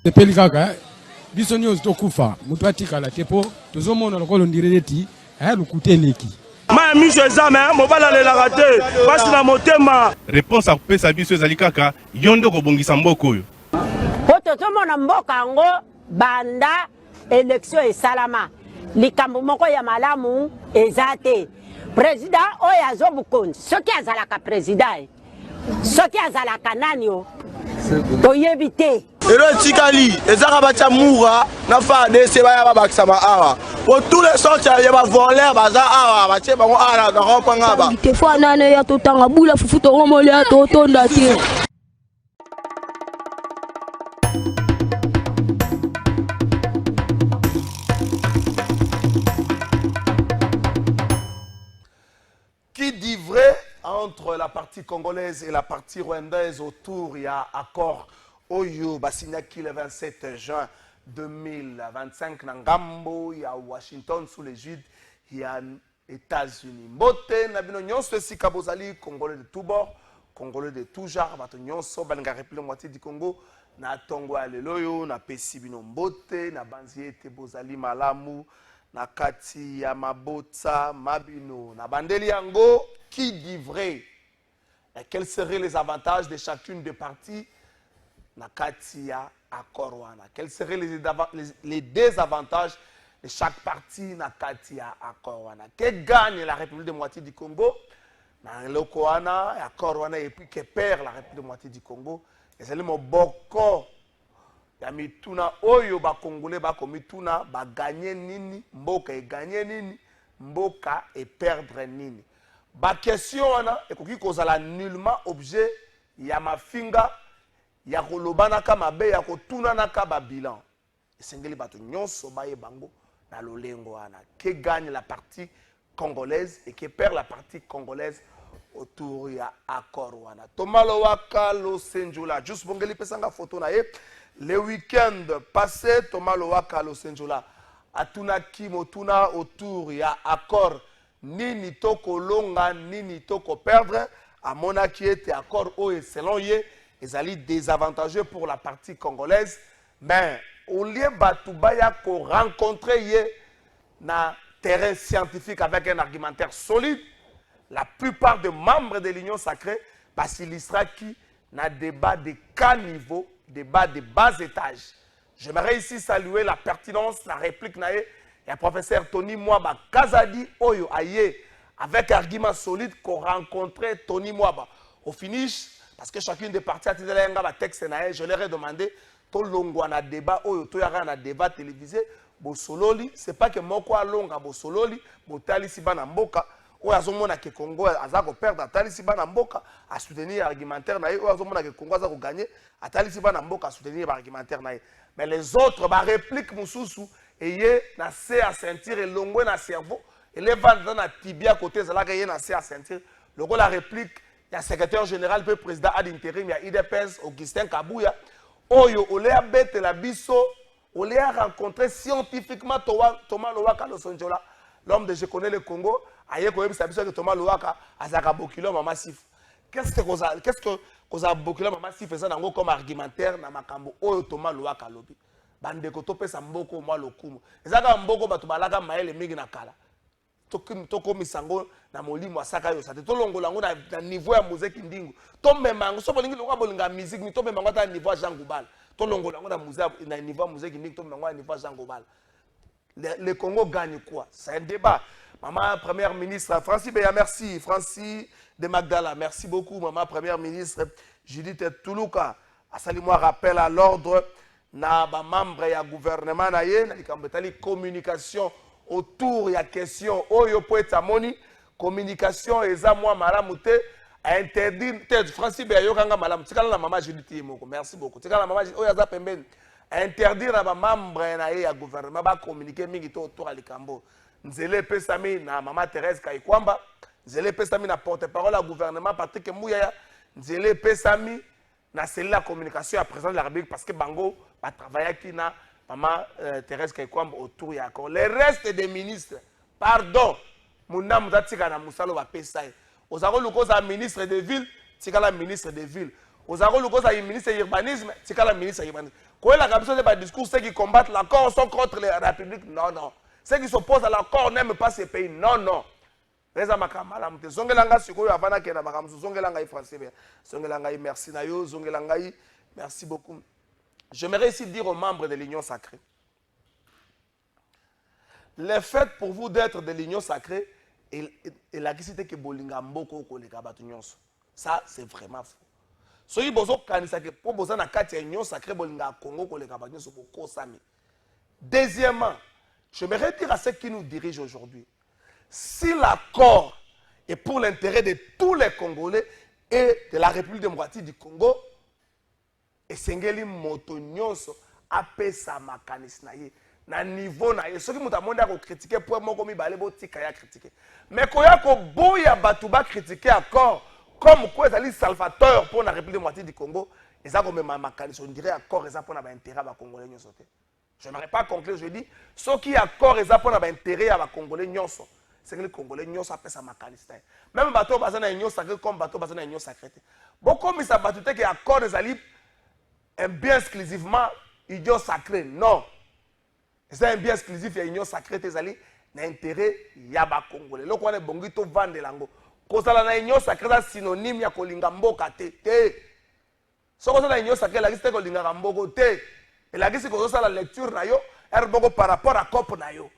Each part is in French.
Tepeli kaka biso nyonso tokufa mutu atikala tepo tozomona lokolo ndireleti lukuteleki ma miso ezame mobala lelaka te pasi na motema. Réponse akopesa biso ezali kaka yo nde kobongisa mboka oyo po tozomona mboka yango banda élection esalama likambo moko ya malamu eza te. Président oyo azobukonzi soki azalaka président soki azalaka nani o toyebi te. Ero tikali ezaka bacha mura na fa de se baya babakisa ma awa pour tous les sortes ya ba voler baza awa bache bango ala ka kopanga ba te fa nane ya totanga bula fufu to romole ya totonda te. Qui dit vrai entre la partie congolaise et la partie rwandaise autour il y a accord Oyo Basignaki le 27 juin 2025 Nangambo, il y a Washington sous l'égide, il y a États-Unis. Mbote nabino nyonso sika bozali Congolais de tout bord, Congolais de tout genre, bato nyonso balinga république moitié du Congo na tongo aleloyo na pesi bino mbote na banziete bozali malamu na kati ya mabota mabino na bandeli yango qui dit vrai. Et quels seraient les avantages de chacune des parties? Nakatia Akorwana. Quels seraient les désavantages de chaque partie Nakatia Akorwana? Que gagne la République de moitié du Congo? Nakoana Akorwana et puis que perd la République de moitié du Congo? Et c'est le mot boko. Yamituna oyo ba Congolais ba komituna ba gagner nini mboka et gagner nini mboka et perdre nini. Ba question wana ekoki kozala nullement objet ya mafinga ya kolobanaka mabe ya kotunanaka ba bilan. Esengeli bato nyonso baye bango na lolengo wana. Que gagne la partie congolaise et que perd la partie congolaise autour ya accord wana. Thomas Lowaka Losenjola. Juste bongeli pesanga photo na ye. Le week-end passé, Thomas Lowaka Losenjola atuna kimotuna autour ya accord nini toko longa nini toko perdre à monaki était accord o selon ye ezali désavantageux pour la partie congolaise mais au lieu batubaya ko rencontrer ye na terrain scientifique avec un argumentaire solide la plupart des membres de l'Union sacrée basilistra qui na débat de caniveau débat de bas étage. J'aimerais ici saluer la pertinence, la réplique nae et professeur Tony Mwaba Kazadi Oyo Aye avec argument solide qu'on rencontrait Tony Mwaba. Au finish, parce que chacune des parties a dit un texte nae, je leur ai demandé to longwa na débat Oyo to yara na débat télévisé bo sololi, c'est pas que moko alonga bo sololi, bo tali si bana mboka oyo azomona ke Congo azako perdre atali si bana mboka a soutenir argumentaire nae oyo azomona ke Congo azako gagner atali si bana mboka a soutenir argumentaire nae. Mais les autres, bah, réplique Moussoussou, et na se à sentir et l'ongwe na cerveau, et les ventes dans la tibia côté, c'est là qu'il y a na se à sentir. Le rôle la réplique, il y a secrétaire général, le président ad intérim, il y a IDPS, Augustin Kabouya, Oyo, Olea Bete la Bisso, Olea rencontré scientifiquement Thomas Lowaka Losenjola, l'homme de Je connais le Congo, aïe, quand même, que Thomas Lowaka a Zakabokilo, massif. Qu'est-ce que a bokila massif ça nango comme argumentaire na makambo oyo Thomas Lowaka lobi bande ko topesa mboko mwa lokumu ezaka mboko bato balaka maele mingi na kala toko misango na molimo asaka yo sate to longola ngo na niveau ya musique ndingu to memango so bolingi lokwa bolinga musique mi to memango ta niveau Jean Goubal to longola ngo na musique na niveau musique ndingu to memango na niveau Jean Goubal. Le Congo gagne quoi? C'est un débat. Maman première ministre Francis Beya, merci. Francis de Magdala, merci beaucoup. Maman première ministre Judith Toulouka. Asali-moi rappel à l'ordre na ba membre ya gouvernement na ye na likambetali communication autour ya question oyo poeta moni communication eza moi malamu te interdire Francis Beyo kanga malam tikala na maman Judith moko merci beaucoup tikala maman oyo aza pembeni interdire na ba membre na ye ya gouvernement ba communiquer mingi to à likambo nzele pesami na maman Thérèse Kaikwamba nzele pesami na porte-parole à gouvernement Patrick Muyaya nzele pesami na cellule la communication à président de la République parce que bango ba travailler qui na maman Thérèse Kaikwamba autour ya accord les restes des ministres pardon muna muzatika na musalo ba pesai ozako lukoza ministre de ville tikala ministre de ville ozako lukoza ministre de urbanisme tikala ministre de urbanisme quoi la caption de discours ceux qui combattent l'accord sont contre la République non ceux qui s'opposent à l'accord n'aiment pas ce pays non reza makamala mute zongelanga sikoyo avana kena makamzu zongelanga français zongelanga merci na yo zongelanga merci beaucoup. J'aimerais ici dire aux membres de l'Union sacrée le fait pour vous d'être de l'Union sacrée et la question que bolinga mboko ko le kabatu nyonso ça c'est vraiment faux soki bozo kanisa ke po boza na kati ya Union sacrée bolinga Congo ko le kabatu nyonso ko kosami. Deuxièmement, j'aimerais dire à ceux qui nous dirigent aujourd'hui si l'accord est pour l'intérêt de tous les Congolais et de la République démocratique du Congo et sengeli moto nyonso apesa makanisi na ye na niveau na ye soki muta monde ko critiquer pour moko mi balé botika ya critiquer mais koya ko boya batu ba critiquer accord comme quoi ezali salvateur pour la République démocratique du Congo eza ko mema makanisi on dirait accord eza pour na ba intérêt ba congolais nyonso te. Je n'aimerais pas conclure, je dis ce qui accord eza pour na ba intérêt à ba congolais nyonso c'est que les congolais nyonso apesa makanisi même bateau bazana union sacrée comme bateau bazana union sacrée beaucoup mi sa batu te que accord ezali un bien exclusivement union sacrée non. C'est un bien exclusif et union sacrée tezali na intérêt ya ba congolais loko wana bongi to vendre lango kozala na union sacrée ça synonyme ya kolinga mboka te soko ça na union sacrée la kiste kolinga mboko te la kiste ko ça la lecture na yo erboko par rapport à cop na yo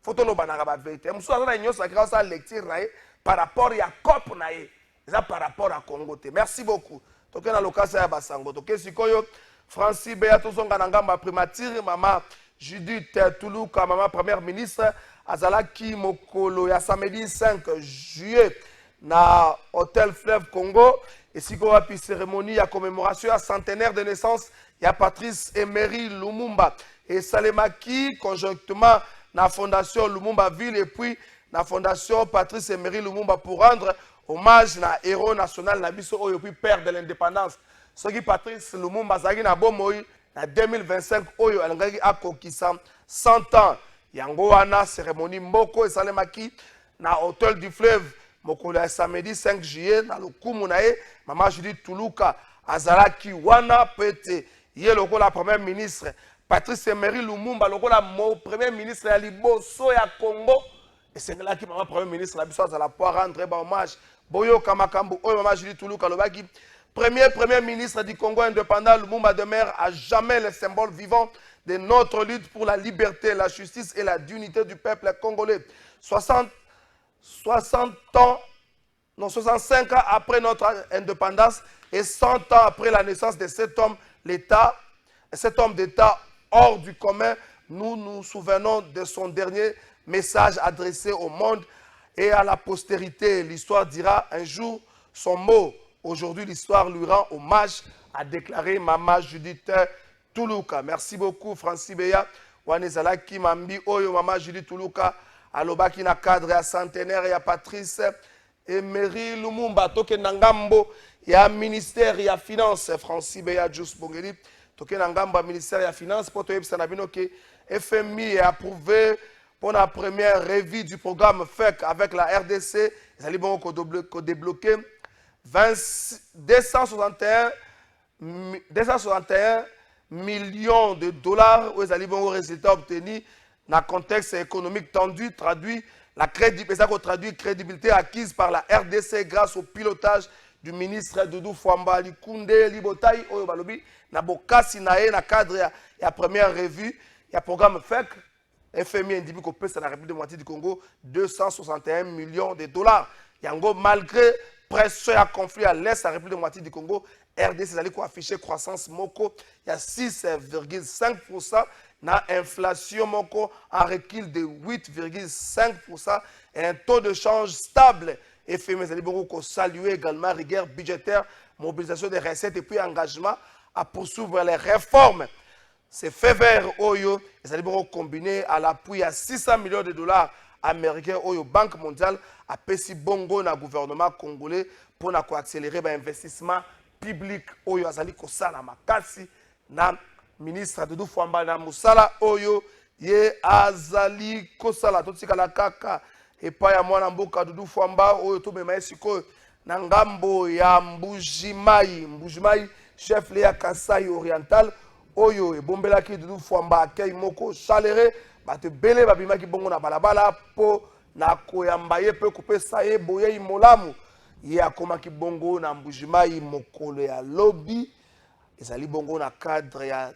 photo lo banaka ba vérité musu na union sacrée ça lecture na ye par rapport ya cop na ye ça par rapport à Congo te. Merci beaucoup toke na lokasa ya basango toke sikoyo Francis Beya tozonga na ngamba primature mama Judith Tuluka, maman première ministre, azalaki mokolo ya samedi 5 juillet na Hôtel Fleuve Congo et si ko wapi cérémonie ya commémoration à centenaire de naissance ya Patrice Emery Lumumba et salemaki conjonctement na fondation Lumumba ville et puis na fondation Patrice Emery Lumumba pour rendre hommage na héros national na biso oyo puis père de l'indépendance soki Patrice Lumumba zaki na bomoi en 2025, Oyo Alangaki a conquis 100 ans. Yango wana cérémonie mboko et salemaki na Hôtel du Fleuve. Mokolo ya samedi 5 juillet na lokumu na ye Maman Judith Tuluka azalaki wana pete ye loko la première ministre Patrice Emery Lumumba loko la premier ministre ya liboso ya Congo et c'est là qui maman premier ministre la biso azala pour rendre hommage boyo kamakambu oyo Maman Judith Tuluka lobaki Premier ministre du Congo indépendant, Lumumba demeure à jamais le symbole vivant de notre lutte pour la liberté, la justice et la dignité du peuple congolais. 65 ans après notre indépendance et 100 ans après la naissance de cet homme d'État hors du commun, nous nous souvenons de son dernier message adressé au monde et à la postérité. L'histoire dira un jour son mot. Aujourd'hui, l'histoire lui rend hommage, a déclaré Maman Judith Tuluka. Merci beaucoup, Francis Beya. Wanezalaki Mambi Oyo, Maman Judith Tuluka. Alobaki na cadre ya centenaire ya Patrice Emery Lumumba. Toke Nangambo, ya ministère ya finance. Francis Beya, Just Bongeli. Toke Nangambo, ministère ya finance. Poto Yebsa Nabino ke FMI a approuvé pour la première revue du programme FEC avec la RDC. Ils allaient bon débloquer 261 millions de dollars aux alibons résultats obtenus dans le contexte économique tendu, traduit crédibilité acquise par la RDC grâce au pilotage du ministre Doudou Fwamba Likunde Libotai Oyo Balobi na bokasi na ye na cadre ya première revue ya programme FEC FMI indique qu'au pays de la République démocratique du Congo 261 millions de dollars. Yango malgré pression à conflit à l'est de la République démocratique du Congo, RDC allait afficher croissance moko, il y a 6,5%, na inflation moko en recul de 8,5% et un taux de change stable FMI ezali bongo ko saluer également rigueur budgétaire, mobilisation des recettes et puis engagement à poursuivre les réformes. Ces faits verts oyo ezali bongo combiné à l'appui à 600 millions de dollars américains oyo Banque mondiale a pesi bongo na gouvernement congolais pour na accélérer ba investissement public oyo azali ko sala makasi na ministre Doudou Fwamba na musala oyo ye azali ko sala totikala kaka epa ya mwana mboka Doudou Fwamba oyo to mema esiko na ngambo ya Mbujimai chef ya Kasai oriental oyo ebombelaki Doudou Fwamba akei moko chalere bato bele babimaki bongo na balabala po na koyamba ye pe kopesa ye boye imolamu ye akomaki bongo na Mbujimai mokolo ya lobi ezali bongo na cadre ya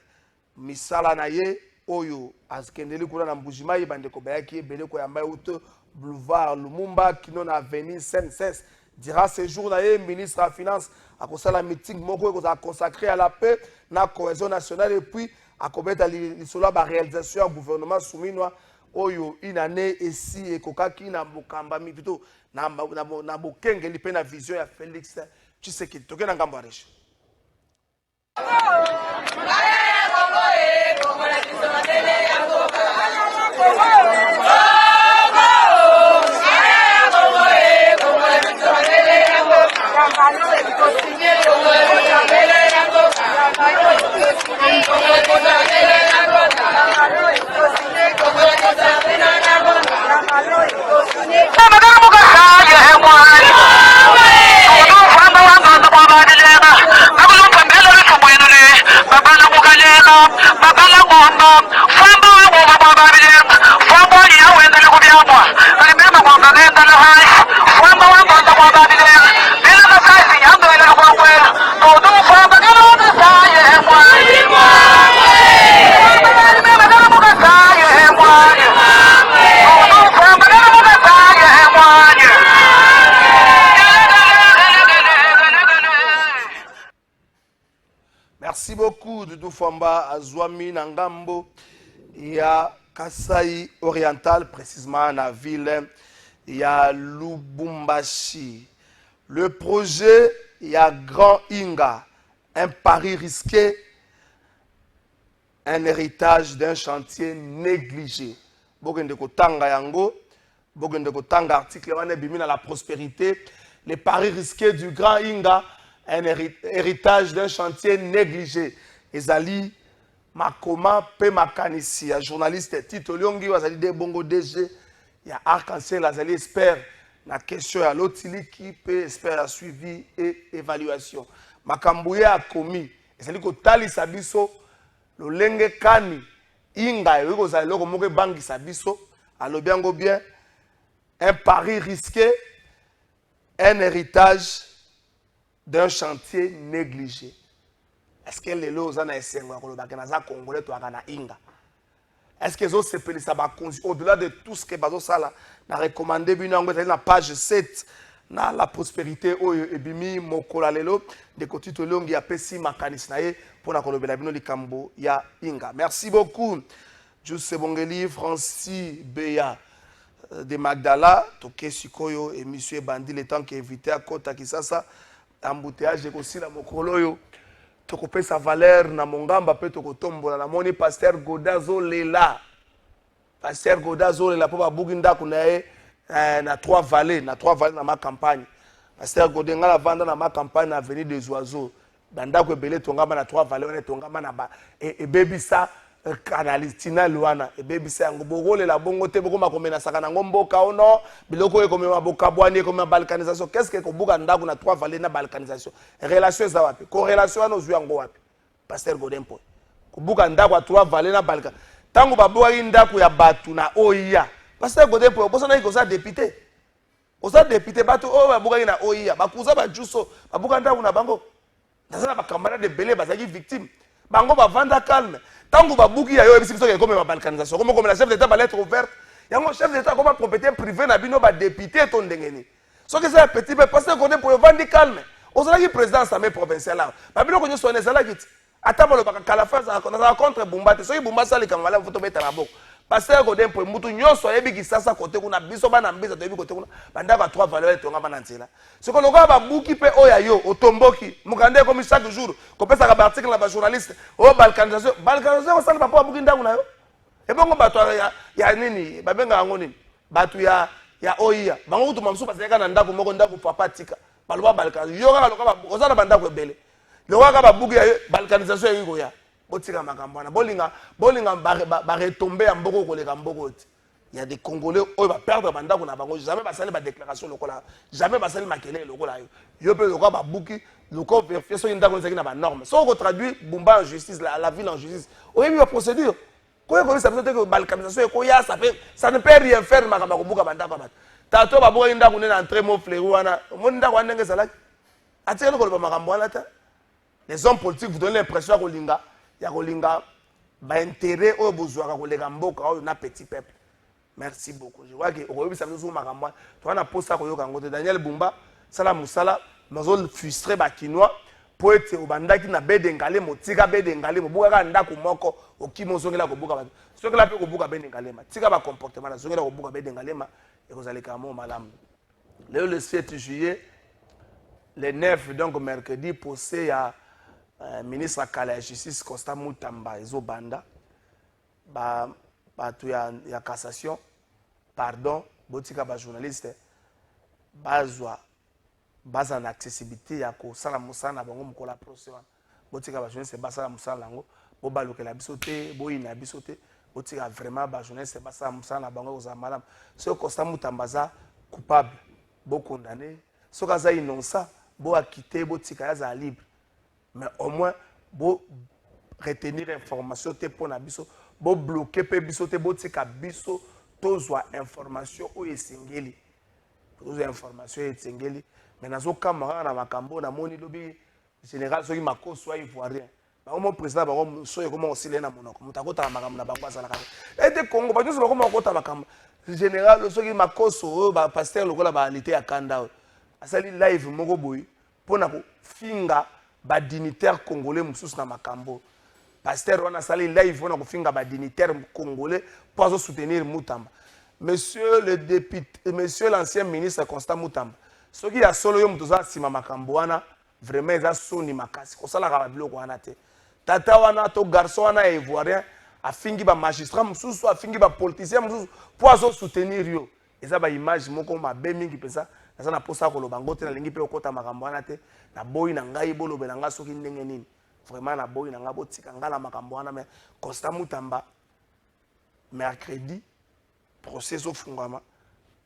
misala na ye oyo azikendeli kuna na Mbujimai bandeko bayaki ebele koyamba ye boulevard Lumumba kino na avenue Saint-Cesse. Dira ce jour na ye ministre de la finance a consacré meeting moko ko consacré à la paix na cohésion nationale et puis a kobeta lisolo ba réalisation du gouvernement souminwa oyo inane esi ekokaki na bokamba mi plutôt na bokengeli pe na vision ya Félix Tshisekedi tokena ngambo ya reche. Merci beaucoup Doudou Fwamba Azwami Nangambo ya Kasai oriental précisément na ville ya Lubumbashi. Le projet ya Grand Inga, un pari risqué, un héritage d'un chantier négligé. Bogende ko tanga yango, bogende ko tanga article wana bimina la prospérité, les paris risqués du Grand Inga, un héritage d'un chantier négligé. Ezali Makoma pe makanisi ya journaliste Tito Liongi wazali de bongo DG ya Arc-en-Ciel azali expert na question ya lotiliki pe expert ya suivi et évaluation. Makambuye a commis ezali ko talisa biso lolenge kani inga yoko zali loko moke bangi sabiso alobiango bien un pari risqué, un héritage d'un chantier négligé. Est-ce que les lots en esengo kolobakena congolais to akana inga? Est-ce que zo sepelisa ba au-delà de tout ce que bazo sala na recommander binango na page 7 na la prospérité oyo ebimi mokola lelo de Kotito Longi ya pesi makanisi na ye pona kolobela bino likambo ya inga. Merci beaucoup. Juste Bongeli Francis Beya de Magdala toke sikoyo et monsieur Bandi le temps qui invité à Kota Kisasa embouteillage aussi la mokolo yo toko sa valeur na mongamba pe toko tombola na moni pasteur Godazo lela po ba buginda kunae na trois vallées na ma campagne pasteur Godenga la vanda na ma campagne na avenue des Oiseaux banda ko belé tongama na trois vallées on tongama na ba e bebisa kanalistina luana e bebisa yango bogole la bongo te boko makomena saka na ngomboka ono biloko e komema bokabwani komema balkanisation qu'est-ce que ko buka ndako na trois vallées na balkanisation relation za wapi corrélation na ozu yango wapi pasteur Godempo ko buka ndako a trois vallées na balka tango baboka ndako ya batu na oya pasteur Godempo boso na ikosa député osa député batu o baboka na oya bakuza ba juso babuka ndako na bango ndazana ba camarade de belé bazaki victime bango ba vanda calme. Tango babuki ya yo ebisi biso comme ma balkanisation comme la chef d'état ba lettre ouverte yango chef d'état comme propriété privée na bino ba député ton ndengeni so que ça petit peu parce qu'on est pour vendre calme ozala ki président assemblée provinciale là ba bino ko nyo sonné sala kiti ata bolo ba kala face na contre Bumba te so ki Bumba sala kangala foto beta na boko pasteur ko dempo mutu nyonso yebi kisasa côté kuna biso bana mbisa to yebi côté kuna banda ba trois valeurs to ngaba nzela ce ko loka ba buki pe oya yo otomboki mukande comme chaque jour ko pesa ka article na ba journaliste o balkanisation ko sala ba po buki ndangu na yo e bongo bato ya nini ba benga ngo nini bato ya oya bango kutu mamsu paseka na ndako moko ndako papa tika baloba balkanisation yo ka loka ba ozala banda ko ebele loka ka ba buki ya balkanisation yiko ya botika makambwana bolinga ba retomber ya mboko koleka mboko ti. Il y a des Congolais qui va perdre bandako na bango jamais ba sali ba déclaration lokola jamais ba sali makele lokola yo pe lokola ba buki lokola vérifier so ndako nzaki na ba norme so ko traduire Bumba en justice la ville en justice oui la procédure ko ça veut dire que balkanisation ko ya ça ne peut rien faire makamba ko buka bandako ba tato ba buka ndako na entrer mo fleury wana mo ndako wana ngeza la atikelo ko ba makambo wana ta les hommes politiques vous donnent l'impression que ya kolinga ba intérêt au besoin ko leka mboka o na petit peuple. Merci beaucoup. Je vois que au ça nous makambo to na posta ko yoka ngote Daniel Bumba sala musala mazol frustrer ba kinois po ete obandaki na bedengale motika bedengale mobuka ka ndako moko okimo zongela ko buka ba sokela pe ko buka bedengale ma tika ba comportement na zongela ko buka bedengale ma e ko zaleka mo malamu. Le 7 juillet le 9 donc mercredi procès à ministre à la justice Constant Mutamba ezo banda ba tu ya cassation pardon botika ba journaliste bazwa baza na accessibilité ya ko sala musana bango mukola procès botika ba journaliste basala musala ngo bo balukela bisote bo ina bisote botika vraiment ba journaliste basala musana bango za malam so Constant Mutamba za coupable bo condamné so kaza innocent bo acquitté botika ya za libre. Mais au moins, bo retenir information te pour na biso, bo bloquer pe biso te bo tika biso tozwa information o esengeli. Tozwa information esengeli. Mais nazo kamara na makambo na moni lobi général soki makoso ivoirien. Ba mo président ba ko so yeko mo osile na monoko. Mutakota makambo na bangwa sala ka. Ete Congo ba nyuso ba ko mo kota makambo. Général soki makoso ba pasteur lokola baalité ya kanda. Asali live moko boyi pona ko finga ba dignitaire congolais mususu na makambo pasteur wana sali live wana kofinga ba dignitaire congolais pour soutenir Mutamba. Monsieur le député, monsieur l'ancien ministre Constant Mutamba, ce qui a solo yo mutoza sima makambo wana vraiment eza soni makasi ko sala ka biloko wana te tata wana to garçon wana ivoirien afingi ba magistrat mususu afingi ba politicien mususu pour soutenir yo eza ba image moko mabe mingi pesa na posa ko lobango te na lingi pe okota makambo wana te na boyi na ngai bolobe na nga soki ndenge nini vraiment na boyi na nga botika ngala makambo wana mais Constant Mutamba mercredi procès au fungama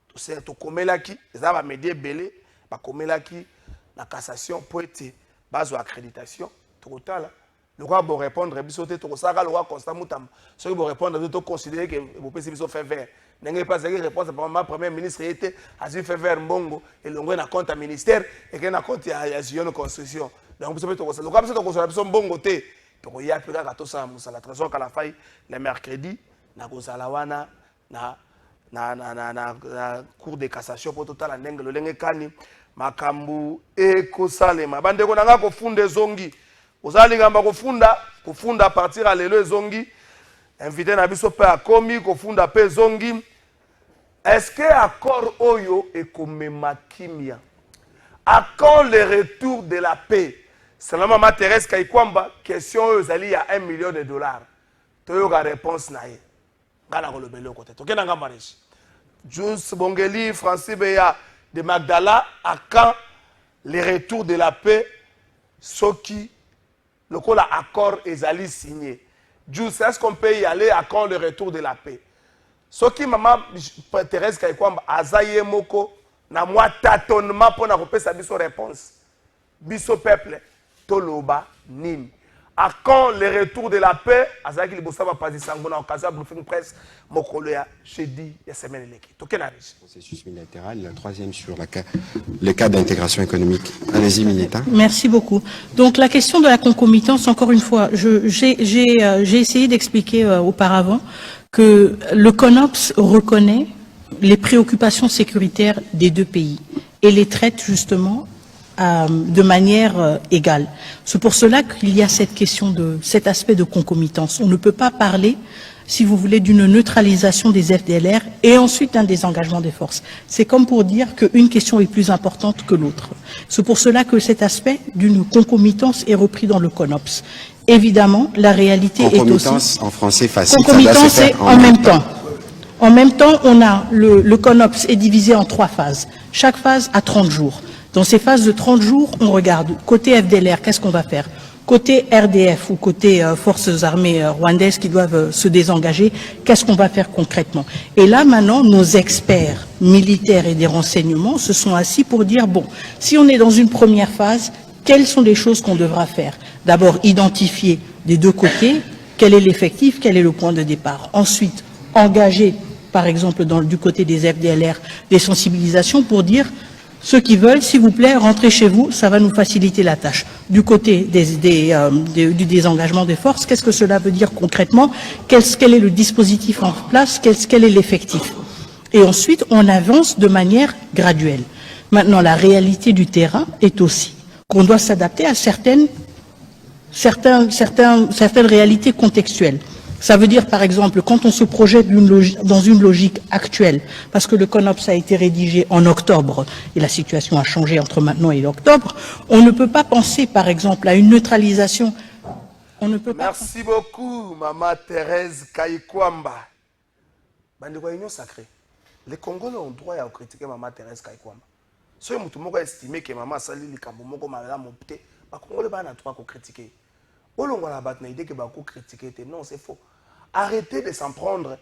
to se to komelaki eza ba médias belé ba komelaki la cassation pour être base accréditation to kotala le roi bon répondre bisoté to saka le roi Constant Mutamba ce qui bon répondre to considérer que vous pensez biso fait vert n'engagez pas cette réponse par ma premier ministre était a fait faire mbongo et l'ongwe na compte à ministère et que na compte ya Zion construction donc vous peut to le comme ça to construction biso mbongo te to ya peka ka to sa musala trésor ka la faille le mercredi na kozala wana na cour de cassation pour total ndenge lo lenge kani makambu ekosalema bandeko nanga kofunda zongi ozali ngamba kofunda partir à lelo zongi invité na biso pe akomi kofunda pe zongi. Est-ce que accord oyo ekomema kimia à quand le retour de la paix seulement ma Thérèse Kaikwamba question oyo zali ya $1 million toyoka réponse na ye ngala ko lobelo côté to kena ngamba rechi Jus Bongeli Francis Beya de Magdala à quand le retour de la paix soki le kola accord ezali signé. Jus, est-ce qu'on peut y aller à quand le retour de la paix? Ce qui maman Thérèse Kaikwamba azaye moko na moi tâtonnement pour na repérer sa biso réponse. Biso peuple toloba nini. À quand le retour de la paix? Azaki libosa ba pasi sango na occasion briefing presse mokolo ya jeudi ya semaine leki. Tokena riche. Processus bilatéral, la troisième sur le cas d'intégration économique. Allez-y, Minita. Merci beaucoup. Donc la question de la concomitance, encore une fois, j'ai essayé d'expliquer auparavant que le CONOPS reconnaît les préoccupations sécuritaires des deux pays et les traite justement de manière égale. C'est pour cela qu'il y a cette question cet aspect de concomitance. On ne peut pas parler si vous voulez, d'une neutralisation des FDLR et ensuite un désengagement des forces. C'est comme pour dire qu'une question est plus importante que l'autre. C'est pour cela que cet aspect d'une concomitance est repris dans le CONOPS. Évidemment, la réalité est aussi... Concomitance en français facile. Concomitance, c'est en même temps. En même temps, on a le CONOPS est divisé en 3 phases. Chaque phase a 30 jours. Dans ces phases de 30 jours, on regarde côté FDLR, qu'est-ce qu'on va faire? Côté RDF ou côté forces armées rwandaises qui doivent se désengager, qu'est-ce qu'on va faire concrètement? Et là, maintenant, nos experts militaires et des renseignements se sont assis pour dire, bon, si on est dans une première phase, quelles sont les choses qu'on devra faire? D'abord, identifier des deux côtés, quel est l'effectif, quel est le point de départ. Ensuite, engager, par exemple, du côté des FDLR, des sensibilisations pour dire, ceux qui veulent, s'il vous plaît, rentrez chez vous, ça va nous faciliter la tâche. Du côté du désengagement des forces, qu'est-ce que cela veut dire concrètement? Quel est le dispositif en place? Quel est l'effectif? Et ensuite, on avance de manière graduelle. Maintenant, la réalité du terrain est aussi qu'on doit s'adapter à certaines réalités contextuelles. Ça veut dire, par exemple, quand on se projette dans une logique actuelle, parce que le CONOPS a été rédigé en octobre, et la situation a changé entre maintenant et octobre, on ne peut pas penser, par exemple, à une neutralisation. On ne peut pas... Merci beaucoup, Maman Thérèse Kaikwamba. Bande quoi union sacrée. Les Congolais ont droit à critiquer Maman Thérèse Kaikwamba. Si tout le monde estime que Maman Sali Likambo m'a monté, les Congolais n'ont pas droit à critiquer. On a l'idée que beaucoup critiquer, non, c'est faux. Arrêtez de s'en prendre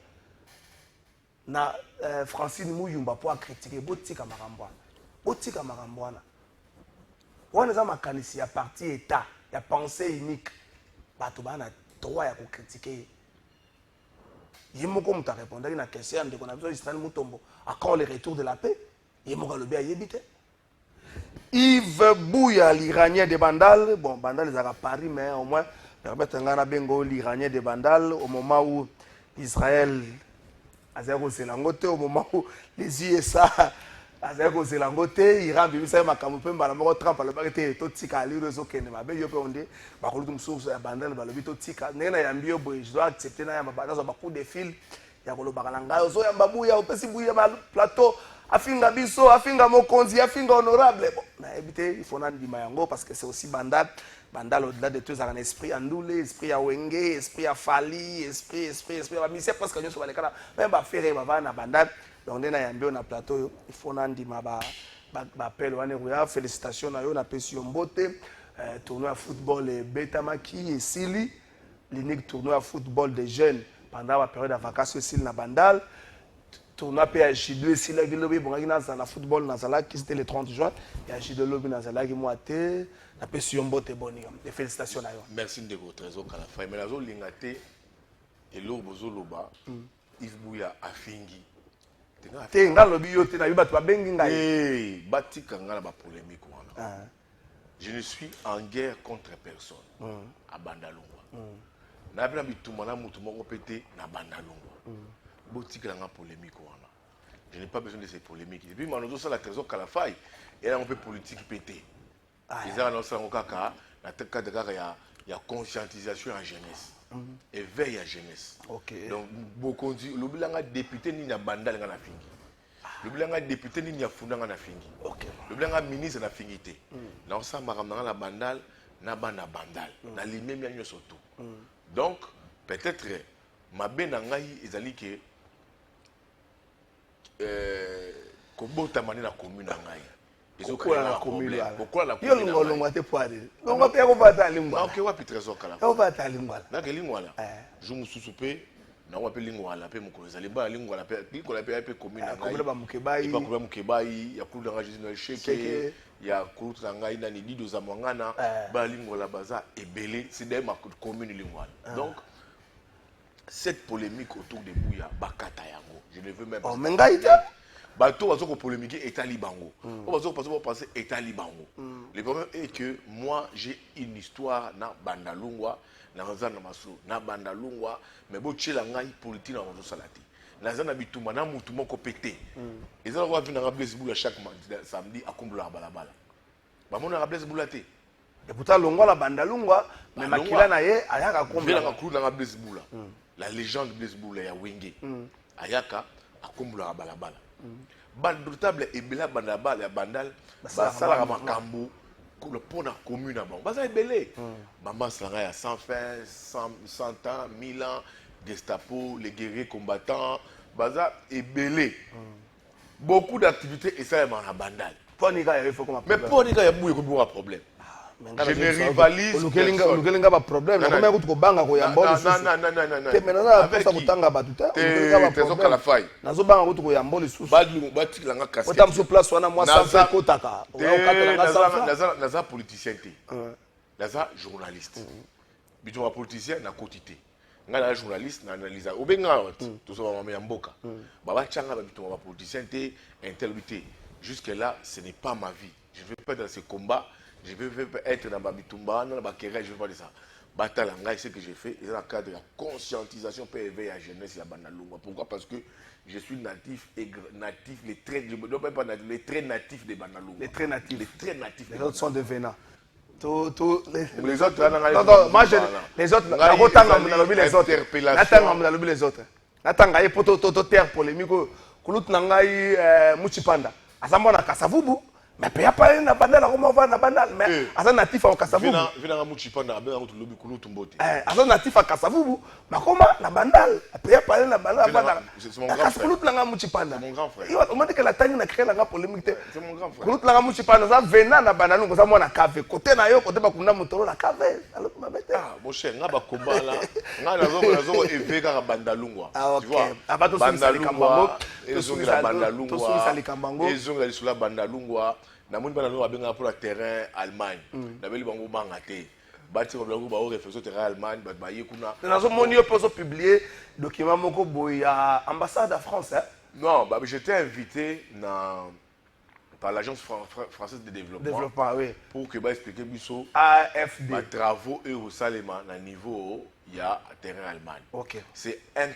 na Francine Mouyumba pour critiquer. Botika Marambouana. Botika Marambouana. On a ma canisi à parti État, il y a pensée unique. Batouba a droit à critiquer. Yemoko m'a répondu à une question de qu'on a besoin d'Israël Moutombo. À quand le retour de la paix? Yemoko le bien yébité. Yves Bouya, l'Iranien de Bandal. Bon, Bandal est à Paris, mais au moins, permettre un bengo l'Iranien de Bandal au moment où Israël a zéro Zélangote, au moment où les USA a zéro Zélangote, Iran vit ça, ma campagne, ma mort Trump, le bagage tout tika, à l'urezo kene, ma belle yopé ondé, ma colonne source à Bandal, ma lobby tout tika, n'ena yambio boy, je dois accepter na yamba dans un beaucoup de fils, ya kolo bakalanga, ozo yamba bouya, au pesi bouya ma plateau. Afinga biso, afinga mokonzi, afinga honorable. Bon, na éviter, il faut n'andi mayango parce que c'est aussi Bandal. Bandal au-delà de tout, ça a un esprit andoulé, esprit à Wenge, esprit à Fali, esprit. Mais c'est parce que nous sommes les cas. Même ba faire ba na Bandal. Donc on est yambio na plateau, il faut n'andi ma ba appel wane ruya. Félicitations na yo na Pession Mbote. Tournoi à football Betamaki et Sili. L'unique tournoi à football des jeunes pendant la période de vacances aussi na Bandal. Tournoi PHJ2 si la Gilobi bon dans la football dans la qui c'était le 30 juin et HJ2 lobby dans la qui moité la Pession Mbote boni des félicitations à yo. Merci de votre trésor kala fa mais lazo lingate et lobozo loba Yves Bouya afingi te nga lobi yo te na yo batu bengi ngai eh batika ngala ba polémique wana. Je ne suis en guerre contre personne à Bandalungwa. Na bina bituma na mutu moko pété na Bandalungwa. Botika la polémique wana. Je n'ai pas besoin de ces polémiques. Et puis manozo ça la trésor kala faille et là on peut politique pété. Ils ont annoncé en kaka la cadre de il y a conscientisation en jeunesse. Éveil à jeunesse. Okay. Donc beaucoup dit le bilanga député ni na bandal nga na fingi. Le bilanga député ni na funda nga na fingi. Okay. Le bilanga ministre na fingité. Na ça makamanga la bandal na bana bandal. Na limemi anyo soto. Donc peut-être ma ben ngai ezali que kobota mani na commune ngai. Pourquoi la commune là? Pourquoi la commune? Yo ngolo ngate poare. Ngoma pe ko bata lingwa. OK wapi trésor kala. Ko bata lingwa. Na ke lingwa la. Je me soupe na wapi lingwa la pe mukolo zali ba lingwa la pe ko la pe commune ngai. Commune ba mukebai. Ba ko mukebai ya kulu nga Jésus Cheke ya kulu ngai na ni dido za mwangana ba lingwa la baza ebele c'est d'ailleurs ma commune lingwa. Donc cette polémique autour de Bouya bakata yango. Je ne veux même pas. Oh mengaïta. Bateau va se polémiquer État Libango. On va se passer État Libango. Le problème est que moi j'ai une histoire na Bandalungwa, na Razana Masou, na Bandalungwa, mais bon tchelangai politique na Rozo Salati. Na zana bituma na mutu moko pété. Et ça va venir à Blaise Bouya chaque samedi à Kumbula balabala. Ba mon na Blaise Boulaté. Et pourtant longola bandalungwa mais makila na ye ayaka Vela komba. makulu na Blaise Boula. La légende de Blaise Boula ya Wenge. Ayaka akombula balabala. Bandotable ebela bandabala ya bandal basala ka makambo le pont na commune na bango. Basa ebele. Maman slanga ya 100 ans, 1000 ans, Gestapo, les guerriers combattants, basa ebele. Beaucoup d'activités et ça est dans bandal. Ponika il faut comme Mais pour dire qu'il y a beaucoup de problèmes. Je ne rivalise Lukelinga ba problème na koma kutu kobanga ko yamboli susu. Non. Te menana posa kutanga batuta. Lukelinga ba problème. Nazo banga kutu ko yamboli susu. Badlu batikla nga casquette. Otam sur place wana moi sans faire kotaka. Naza politicien te. Naza journaliste. Bijo politicien na quotité. Nga na journaliste na analyse. Obenga to so ba mboka. Baba changa ba bito ba politicien te interlocuteur. Jusque là, ce n'est pas ma vie. Je ne veux pas être dans ce combat. Je veux être dans ma bitumba, dans ma carrière, je ne veux pas de ça. Batalanga, ce que j'ai fait, c'est dans le cadre de la conscientisation pour éveiller la jeunesse et la bandalunga. Pourquoi? Parce que je suis natif et natif, les traits, je ne dois pas natif, les traits natifs des bandalunga. Les traits natifs. Les traits natifs. Les autres sont de Véna. Les autres, non, moi, les autres, les autres. Natanga ye poto terre polémique kulut nangai muchipanda. Azamona kasavubu. Mais il n'y a pas na bandal, comment on va na bandal. Mais asa natif à Kasavubu. Vina muchipanda, abe ngatu lobi kulu tumbote. Asa natif à Kasavubu. Mais comment na bandal? Il n'y a pas na bandal. C'est mon grand frère. Kulut nanga muchipanda. C'est mon grand frère. On m'a dit que la tani na créé la polémique. C'est mon grand frère. Kulut nanga muchipanda, ça vena na bandal, ça moi na cave. Côté na yo, côté bakunda mutoro na cave. Alors ma bête. Ah, mon cher, nga ba combat là. Nga na zo eveka bandalungwa. Tu vois? Abato bandalungwa. Ezongi la bandalungwa. Ezongi la sula bandalungwa. Na moni bana no abenga pour le terrain Allemagne. Na beli bango banga te. Bati ko bango ba o réflexion terrain Allemagne, ba ba yekuna. Na zo moni yo poso publier document moko boya ambassade de France hein. Non, bah j'étais invité par l'agence française de développement. Oui. Pour que ba expliquer biso AFD. Ba travaux et au Salema na niveau il y a terrain Allemagne. OK. C'est un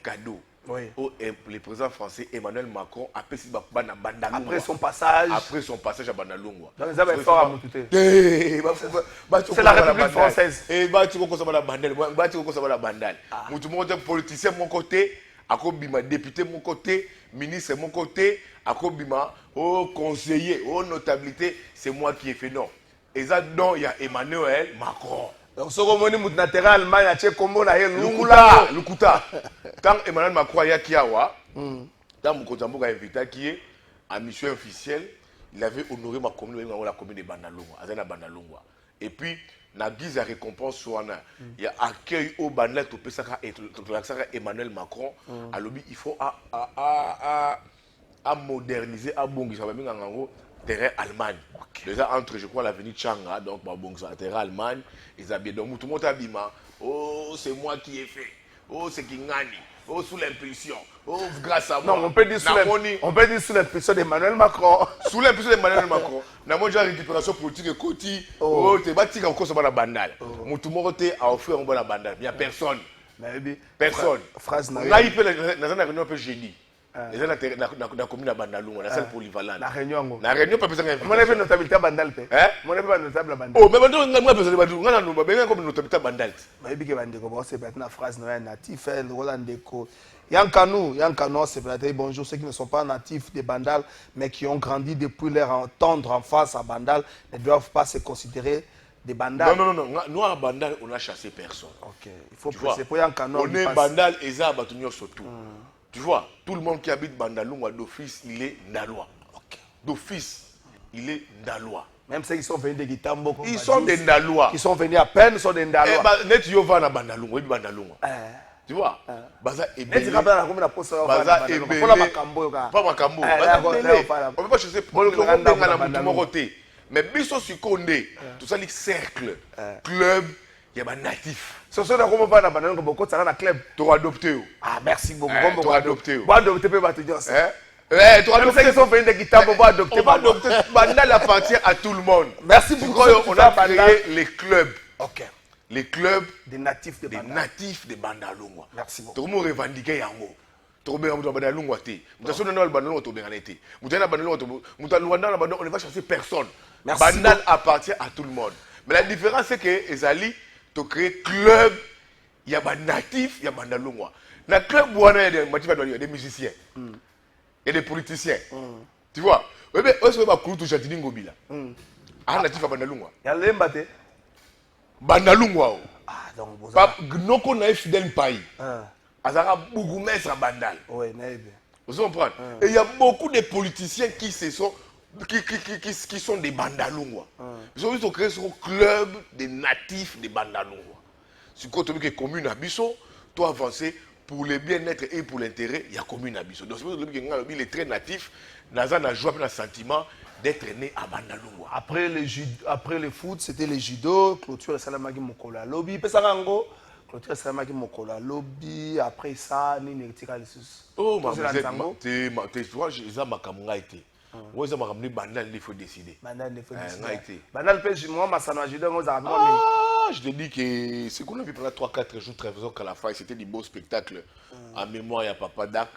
cadeau. Oui. Le président français Emmanuel Macron après son passage à Bandalungwa. Donc ils avaient fort à Moutouté. C'est la République française. Et tu vois la bandel, la bandal. Moutou politicien mon côté, akobima député mon côté, ministre mon côté, akobima conseiller, notabilité, c'est moi qui ai fait non. Et ça donc il y a Emmanuel Macron. Donc, ce qu'on dit, c'est que l'Allemagne a fait comme Lukuta. Quand Emmanuel Macron a Kiawa, quand Moukotambo a invité qui est à mission officielle, il avait honoré ma commune, la commune de Bandalungwa. Et puis, na guise à récompense, il y a accueil au Bandal, tout ça Emmanuel Macron. Alors, il faut moderniser, à Bongi, ça va bien en terrain Allemagne. Déjà entre, je crois, l'avenue Changa, donc bon, terrain Allemagne, ils habitent. Donc tout le monde a dit, oh, c'est moi qui ai fait. Oh, c'est Kingani. Oh, sous l'impulsion. Oh, grâce à moi. Non, on peut dire sous l'impulsion d'Emmanuel Macron. Sous l'impulsion d'Emmanuel Macron. Nous avons déjà récupération politique et côté. Oh, tu es bâti comme quoi ça va la bandale. Tout le monde a offert un bon la bandale. Il n'y a personne. Personne. Phrase là, il peut un peu génie. Les gens na commune à Bandalungwa, la salle polyvalente. La réunion. La réunion pas besoin d'inviter. Mon effet notabilité à Bandal. Mon effet notable à Bandal. Oh, mais maintenant, on a besoin de Bandal. On a besoin comme notabilité à Bandal. Mais bien que Bandal, c'est maintenant phrase natif, Roland Deco. Yankanou, c'est peut-être bonjour ceux qui ne sont pas natifs de Bandal, mais qui ont grandi depuis leur tendre enfance à Bandal, ne doivent pas se considérer des Bandal. Non. Nous à Bandal, on a chassé personne. Ok. Il faut préciser pour Yankanou. On est Bandal et ça a surtout. Tu vois, tout le monde qui habite Bandalungwa d'office, il est Ndalois. Okay. D'office, il est Ndalois. Même ceux qui sont venus de Gitambo. Ils sont des Ndalois. Qui sont venus à peine, sont des Ndalois. Net Yova na Bandalungwa, oui Bandalungwa. Tu vois, Baza est belé. Baza est belé. Pas Makambo. On peut pas chercher pour le côté. Mais biso Sikondé, tout ça, les cercles, club, il y a des natifs. Ce sont des gens qui ont beaucoup de club. Tu as adopté. Ah, merci beaucoup. Tu as adopté. Tu as adopté. Tu as adopté. Tu as adopté. Ils sont venus de guitare pour adopter. On va adopter. Bandal appartient à tout le monde. Merci beaucoup. On a créé les clubs. Ok. Les clubs des natifs de Bandal. Des natifs de Bandalungwa. Merci beaucoup. Tout le monde revendique Yango. Tout le monde Bandalungwa. On ne va chasser personne. Merci Bandal beaucoup. appartient à tout le monde. Mais la différence, c'est que Ezali, tu crées club, il y a des natifs, il y a des bandalungwa. Dans le club, il y a des musiciens, il y a des politiciens. Tu vois? Oui, mais où est-ce que tu as tout chanté Ngobila? Ah, natif à bandalungwa. Il y a l'embate. Bandalungwa. Ah, donc, vous Pas Gnoko na fidèle pays. Ah, Azara Bougumestre à Bandal. oui, Naïbe. Vous comprenez? Et il y a beaucoup de politiciens qui sont des bandalungwa. Ils ont créé ce club des natifs des bandalungwa. Si tu as une commune à Bisso, tu avancer pour le bien-être et pour l'intérêt, il y a commune à Bisso. Donc c'est pour ça que il est très natif, Naza n'a joué un sentiment d'être né à Bandalungwa. Après le foot, c'était le judo, clôture Salamaki Mokola Lobby. Pesarango, clôture Salamaki Mokola Lobby. Après ça, ni n'etika les sous. Oh, tu vois, j'ai ma caméra été. Moi, j'ai ramené Bandal, il faut décider. Bandal, il faut décider. Bandal, moi, ma sana judo, moi, ça je te dis que ce qu'on a vu pendant 3-4 jours, très bien qu'à la fin, c'était des beaux spectacles. En mémoire, il y a Papa Dak,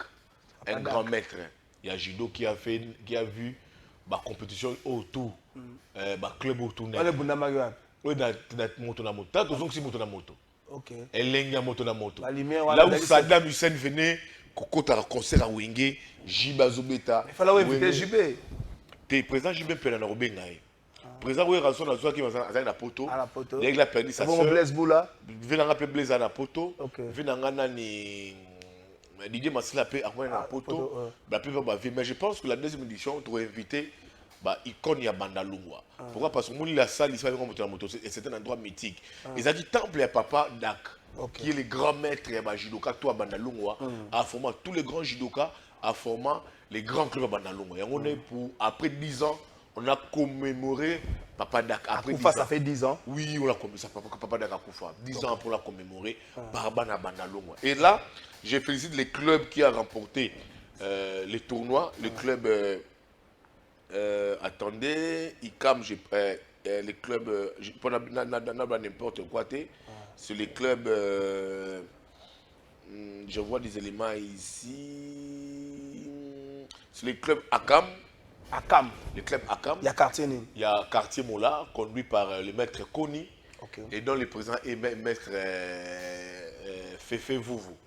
un grand maître. Il y a Judo qui a vu la compétition autour, le club autour. Oui, dans moto na moto. Tu as aussi moto na moto. Ok. Et moto na moto. Là où Saddam Hussein venait, quand un concert à Wenge, Jiba Zobeta. Il fallait inviter Jibé. Le président Jibé peut aller dans le Bengaï. Le président Oué Ranson a qui va aller à Poto. Il a perdu sa soeur. Blaise Boula. Il vient d'appeler Blaise à Poto. Il vient d'appeler Didier Massila à Poto. Mais je pense que la deuxième édition, tu vas inviter icône ya Bandalungwa. Pourquoi? Parce que la salle ici c'est un endroit mythique. Ils ont dit temple à Papa Dak, qui est le grand maître de judoka toi Bandalungwa, a formé tous les grands judokas, a formé les grands clubs Bandalungwa. Et on est pour après 10 ans, on a commémoré Papa Dak. Après Akoufa, ça fait 10 ans. Oui, on a commémoré Papa Dak Akoufa. 10 ans pour la commémorer par Bandalungwa. Et là, je félicite les clubs qui ont remporté les tournois, le club. Attendez, ICAM, les clubs, n'importe quoi, c'est les clubs, je vois des éléments ici, c'est les clubs ACAM. ACAM. Les clubs ACAM. Il y a quartier Nin. Il y a quartier Mola, conduit par le maître Koni, et dont le président est maître Fefe Vouvou.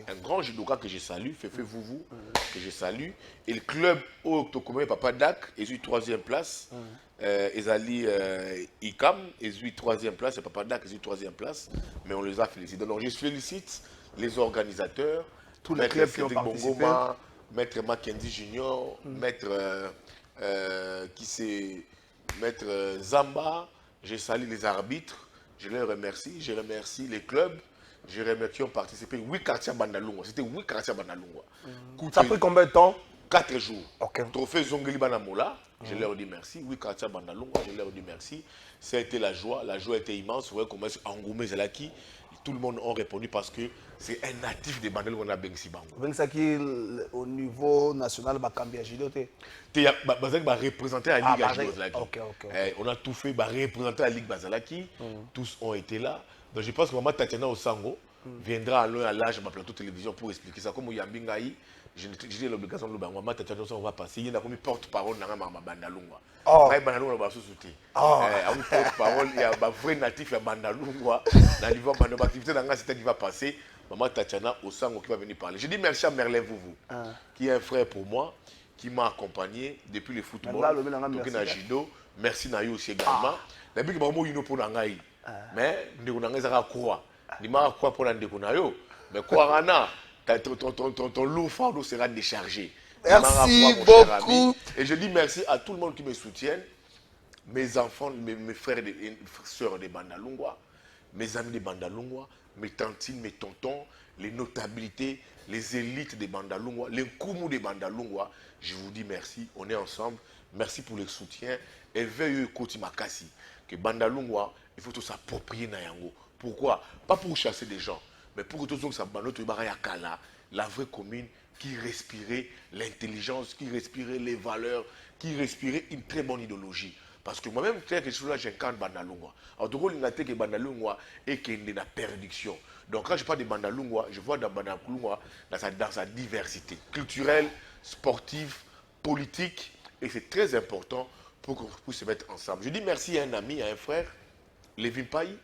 Un grand judoka que je salue, Fefe Vouvou, que je salue. Et le club Otokomé Papa Dak, ils ont eu 3e place. Ezali ICAM, ils ont eu 3e place. Et Papa Dak, ils ont eu 3e place. Mais on les a félicités. Donc je félicite les organisateurs, tous les clubs qui ont participé. Maître Mackenzie Junior, Maître Zamba. Je salue les arbitres. Je les remercie. Je remercie les clubs. Je remercie qui ont participé. 8 quartiers à Bandalungwa. C'était 8 quartiers à Bandalungwa. Ça a pris combien de temps? 4 jours. Trophée Zongeli Banamola. Je leur dis merci. 8 quartiers à Bandalungwa. Je leur dis merci. Ça a été la joie. La joie était immense. Vous voyez comment Angoumé Zelaki. Tout le monde a répondu parce que c'est un natif de Bandalungwa. On a Bengsi Bango. Bengsi au niveau national, Bakambia Judo. Représenté à la Ligue Bazalaki. On a tout fait. Représenter la Ligue Bazalaki. Tous ont été là. Donc je pense que Maman Tatiana Osango viendra à l'âge de ma plateau télévision pour expliquer ça. Comme il y a Bingaï, j'ai l'obligation de le dire. Maman Tatiana Osango va passer. Il y a comme porte-parole dans Bandalungwa. Bandalungwa va se soutenir. Porte-parole, il y a un vrai natif à Bandalungwa. Dans l'activité dans cette qui va passer. Maman Tatiana Osango qui va venir parler. Je dis merci à Merlin Vouvou, qui est un frère pour moi, qui m'a accompagné depuis le football, depuis le judo. Merci Nayo aussi également. Depuis que je suis pour Nangaï. Mais nous avons quoi? Nous avons quoi pour nous? Mais quoi, ton lourd fardeau sera déchargé. Merci beaucoup. Et je dis merci à tout le monde qui me soutient. Mes enfants, mes frères et sœurs de Bandalungwa, mes amis de Bandalungwa, mes tantines, mes tontons, les notabilités, les élites de Bandalungwa, les Koumou de Bandalungwa. Je vous dis merci. On est ensemble. Merci pour le soutien. Et veuillez écouter Makasi. Que Bandalungwa, il faut tout s'approprier Nayango. Pourquoi? Pas pour chasser des gens, mais pour que tout le monde la vraie commune qui respirait l'intelligence, qui respirait les valeurs, qui respirait une très bonne idéologie. Parce que moi-même, quelque chose là, j'incarne Bandalungwa. En tout cas, il n'a que Bandalungwa et qu'il est dans la perdition. Donc quand je parle de Bandalungwa, je vois dans Bandalungwa dans sa diversité culturelle, sportive, politique. Et c'est très important pour qu'on puisse se mettre ensemble. Je dis merci à un ami, à un frère, Lévin Paye,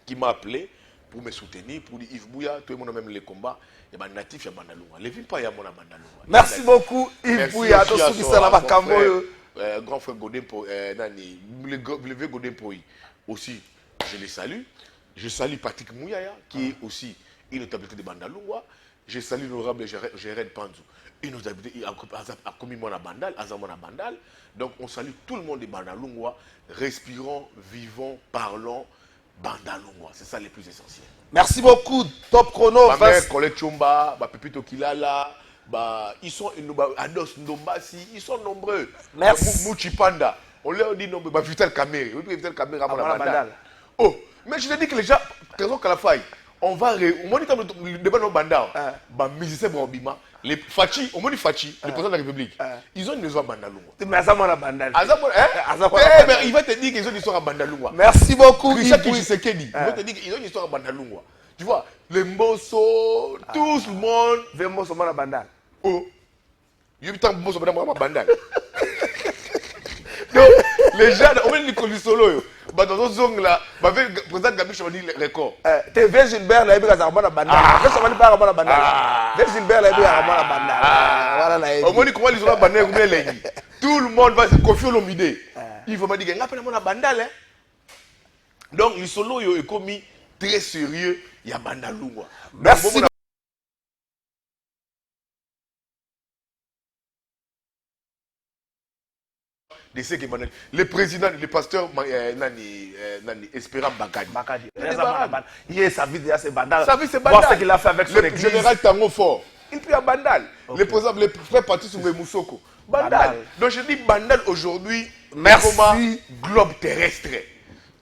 qui m'a appelé pour me soutenir, pour dire Yves Bouya, tout le monde a même les combats, et ben natif, il y a Bandalunga. Lévin Paye, il y a mon Bandalunga. Merci beaucoup, Yves Bouya, tout ce qui s'est là-bas, grand frère Godin, le vieux Godin Poy, aussi, je les salue. Je salue Patrick Mouyaya, qui est aussi une notabilité de Bandalungwa. Je salue l'honorable Gérard Panzou, une notabilité a commis mon Bandal, Azamona Bandal. Donc on salue tout le monde de Bandalungwa. Respirons, vivons, parlons Bandalungwa. C'est ça le plus essentiel. Merci beaucoup, Top Chrono. Ma mère, Colette Chomba, Pepito Kilala, ils sont Ados Ndombasi, ils sont nombreux. Merci. Mouchi Panda, on leur dit nombreux. Vital Kamere, Vital Kamere, Bandal. Oh, mais je te dis que les gens, raison qu'à la faille, on va on dit le débat de Bandal, musicien Brobima, les Fachi, on dit Fachi, le président de la République, ils ont une maison à Bandalungwa. Mais Azamona Bandal. Il va te dire qu'ils ont une histoire à Bandalungwa. Merci beaucoup, Richard Tshisekedi, il va te dire qu'ils ont une histoire à Bandalungwa. Tu vois, les Mbosso, tout le monde. Ve Mbosso à Bandal. Oh, il y a eu tant de Mbosso à Bandal. Donc, les gens, on va dire que solo, dans zone là, le président Gabi Chabani le record. Tu veux Gilbert là, il y a un bandal. Tu veux Chabani pas un bandal. Tu veux Gilbert là, il y a un bandal. Voilà là. Au moins, comment ils ont un bandal comme les tout le monde va se confier au l'idée. Il faut me dire qu'il y a un bandal. Donc, le solo est commis très sérieux. Il y a Bandalungwa. Merci. Le président, le pasteur Espérant Bakadi. Il est sa vie déjà, c'est Bandal. Sa vie, c'est Bandal. Voir ce qu'il a fait avec son église. Le général Tango Fort. Il peut y avoir Bandal. Le président, le frère Patrice Moussoko. Bandal. Donc je dis Bandal aujourd'hui. Merci. Globe terrestre.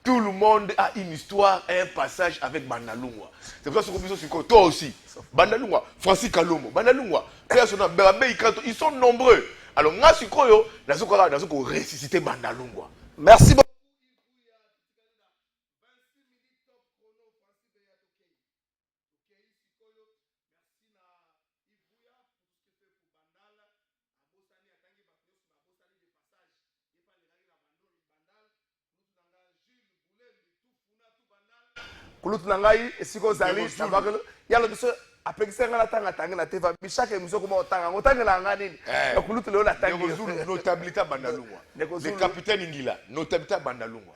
Tout le monde a une histoire, un passage avec Bandalungwa. C'est pour ça que toi aussi. Bandalungwa, Francis Kalomo, Bandalungwa, ils sont nombreux. Alors, moi, je suis ressusciter Bandalungwa. Merci beaucoup. Kulutu nangai esiko zali sabakelo yalo biso apekisa ngala tanga tanga na teva bishaka miso kuma otanga otanga la ngani kulutu leo la tanga notabilité Bandalungwa le capitaine Ngila notabilité Bandalungwa